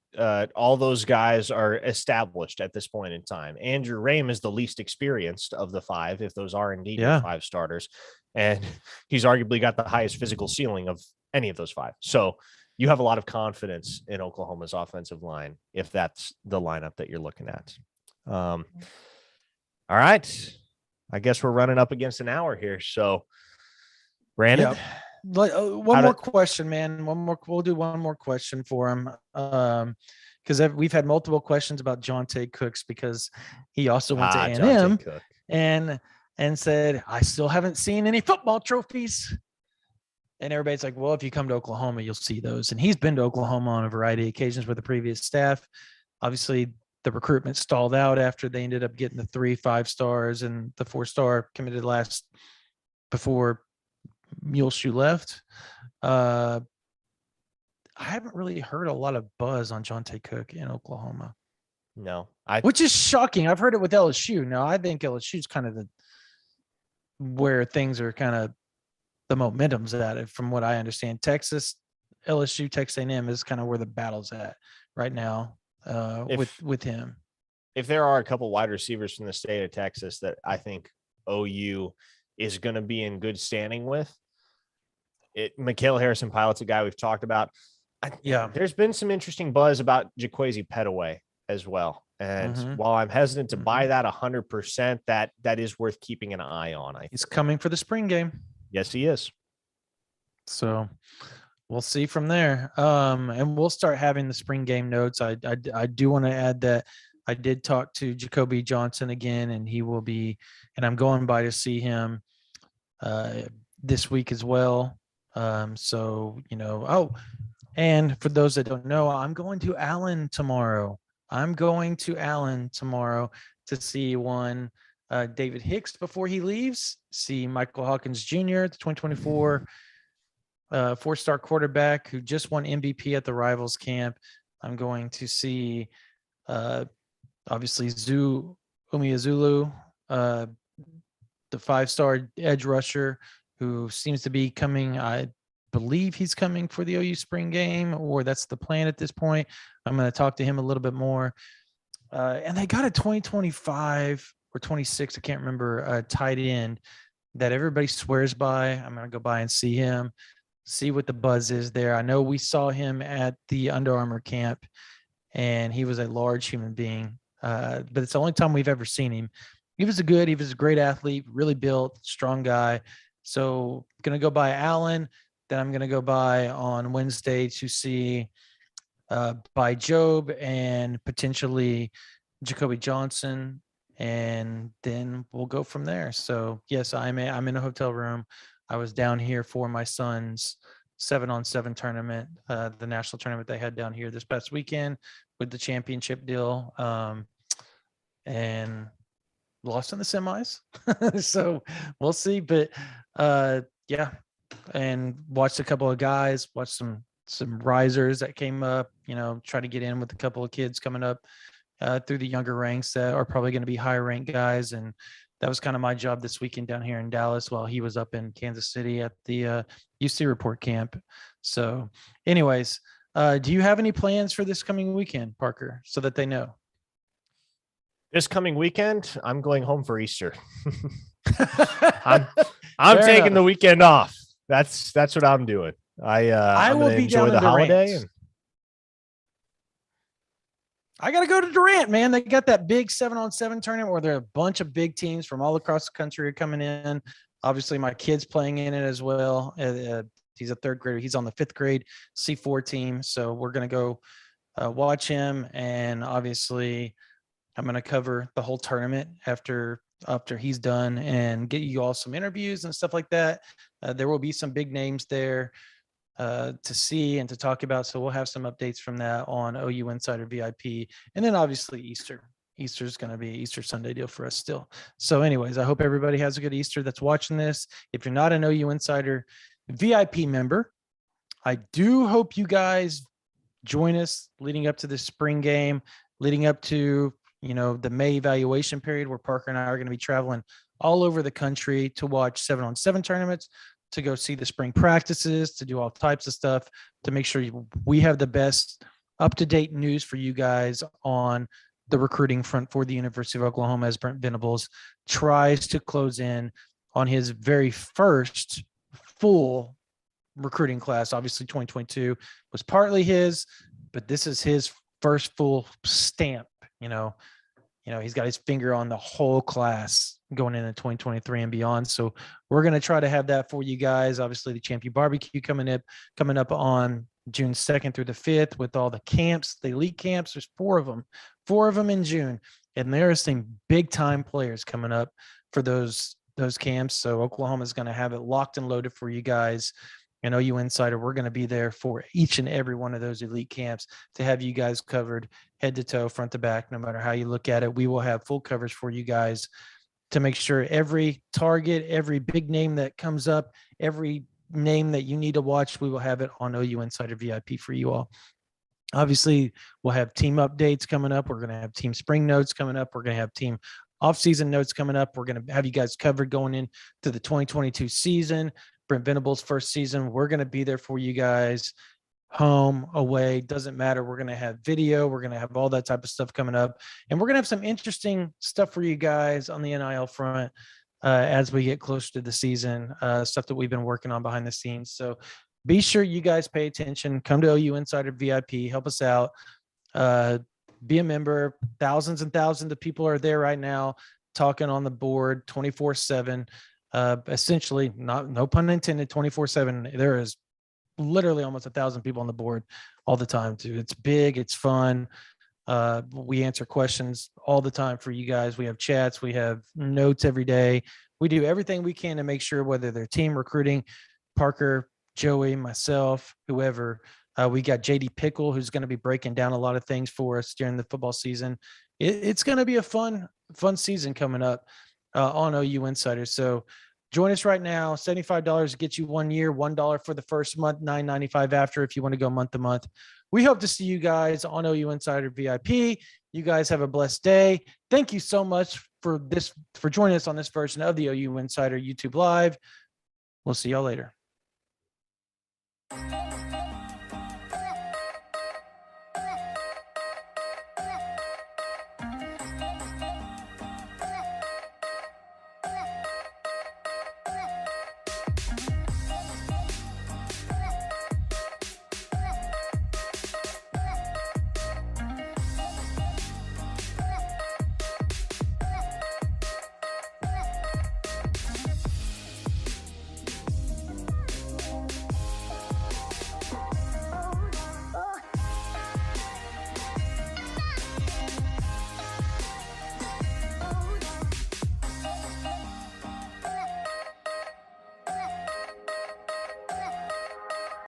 all those guys are established at this point in time. Andrew Rame is the least experienced of the five, if those are indeed your five starters. And he's arguably got the highest physical ceiling of any of those five. So you have a lot of confidence in Oklahoma's offensive line if that's the lineup that you're looking at. All right. I guess we're running up against an hour here. So, Brandon. Yep. One more question, man. We'll do one more question for him. Because we've had multiple questions about Jonte Cooks, because he also went to A&M and said, I still haven't seen any football trophies. And everybody's like, well, if you come to Oklahoma, you'll see those. And he's been to Oklahoma on a variety of occasions with the previous staff. Obviously, the recruitment stalled out after they ended up getting the 3 5-stars and the 4-star committed before Muleshoe left. I haven't really heard a lot of buzz on Jonte Cook in Oklahoma. No, which is shocking. I've heard it with LSU. Now, I think LSU is kind of where things are kind of the momentum's at it, from what I understand. Texas, LSU, Texas A&M is kind of where the battle's at right now with him. If there are a couple wide receivers from the state of Texas that I think OU is going to be in good standing with, Mikael Harrison Pilot's a guy we've talked about. There's been some interesting buzz about Jaquazi Petaway as well. And while I'm hesitant to buy that 100%, that is worth keeping an eye on. He's coming for the spring game. Yes, he is. So we'll see from there. And we'll start having the spring game notes. I do want to add that I did talk to Jacoby Johnson again, and he will be, and I'm going by to see him this week as well. And for those that don't know, I'm going to Allen tomorrow. To see David Hicks before he leaves, see Michael Hawkins Jr., the 2024 4-star quarterback who just won MVP at the Rivals camp. I'm going to see obviously Umeazulu, the 5-star edge rusher who seems to be coming. believe he's coming for the OU spring game, or that's the plan at this point. I'm going to talk to him a little bit more. And they got a 2025 or 26, I can't remember, tight end that everybody swears by. I'm going to go by and see him, see what the buzz is there. I know we saw him at the Under Armour camp, and he was a large human being, but it's the only time we've ever seen him. He was a great athlete, really built, strong guy. So going to go by Allen. Then I'm going to go by on Wednesday to see by Job and potentially Jacoby Johnson, and then we'll go from there. So yes, I'm in a hotel room. I was down here for my son's 7-on-7 tournament, the national tournament they had down here this past weekend with the championship deal, and lost in the semis. So we'll see. But yeah, and watched a couple of guys, watched some risers that came up, try to get in with a couple of kids coming up through the younger ranks that are probably going to be higher ranked guys. And that was kind of my job this weekend down here in Dallas while he was up in Kansas City at the UC Report camp. So anyways, do you have any plans for this coming weekend, Parker, so that they know? This coming weekend, I'm going home for Easter. I'm taking the weekend off. That's what I'm doing. I will be enjoy the holiday. And I got to go to Durant, man. They got that big 7-on-7 tournament where there are a bunch of big teams from all across the country are coming in. Obviously, my kid's playing in it as well. He's a third grader. He's on the 5th grade C4 team. So we're going to go watch him. And obviously, I'm going to cover the whole tournament after he's done and get you all some interviews and stuff like that. There will be some big names there to see and to talk about. So we'll have some updates from that on OU Insider VIP. And then obviously Easter's going to be Easter Sunday deal for us still. So anyways, I hope everybody has a good Easter that's watching this. If you're not an OU Insider VIP member, I do hope you guys join us leading up to this spring game, leading up to, the May evaluation period where Parker and I are going to be traveling all over the country to watch 7-on-7 tournaments, to go see the spring practices, to do all types of stuff, to make sure we have the best up-to-date news for you guys on the recruiting front for the University of Oklahoma as Brent Venables tries to close in on his very first full recruiting class. Obviously 2022 was partly his, but this is his first full stamp. He's got his finger on the whole class going into 2023 and beyond. So we're going to try to have that for you guys. Obviously the Champion Barbecue coming up on June 2nd through the 5th with all the camps, the elite camps. There's 4 of them in June. And there are some big time players coming up for those camps. So Oklahoma is going to have it locked and loaded for you guys. And OU Insider, we're going to be there for each and every one of those elite camps to have you guys covered head to toe, front to back, no matter how you look at it. We will have full coverage for you guys to make sure every target, every big name that comes up, every name that you need to watch, we will have it on OU Insider VIP for you all. Obviously, we'll have team updates coming up. We're going to have team spring notes coming up. We're going to have team off-season notes coming up. We're going to have you guys covered going into the 2022 season. Brent Venables' first season. We're going to be there for you guys, home, away, doesn't matter. We're going to have video. We're going to have all that type of stuff coming up. And we're going to have some interesting stuff for you guys on the NIL front as we get closer to the season, stuff that we've been working on behind the scenes. So be sure you guys pay attention. Come to OU Insider VIP. Help us out. Be a member. Thousands and thousands of people are there right now talking on the board 24/7. Essentially, no pun intended, 24/7. There is literally almost 1,000 people on the board all the time too. It's big, it's fun. We answer questions all the time for you guys. We have chats, we have notes every day. We do everything we can to make sure, whether they're team recruiting, Parker, Joey, myself, whoever. We got JD Pickle, who's going to be breaking down a lot of things for us during the football season. It's going to be a fun season coming up on OU Insider. So join us right now. $75 gets you 1 year, $1 for the first month, $9.95 after if you want to go month to month. We hope to see you guys on OU Insider VIP. You guys have a blessed day. Thank you so much for joining us on this version of the OU Insider YouTube Live. We'll see y'all later.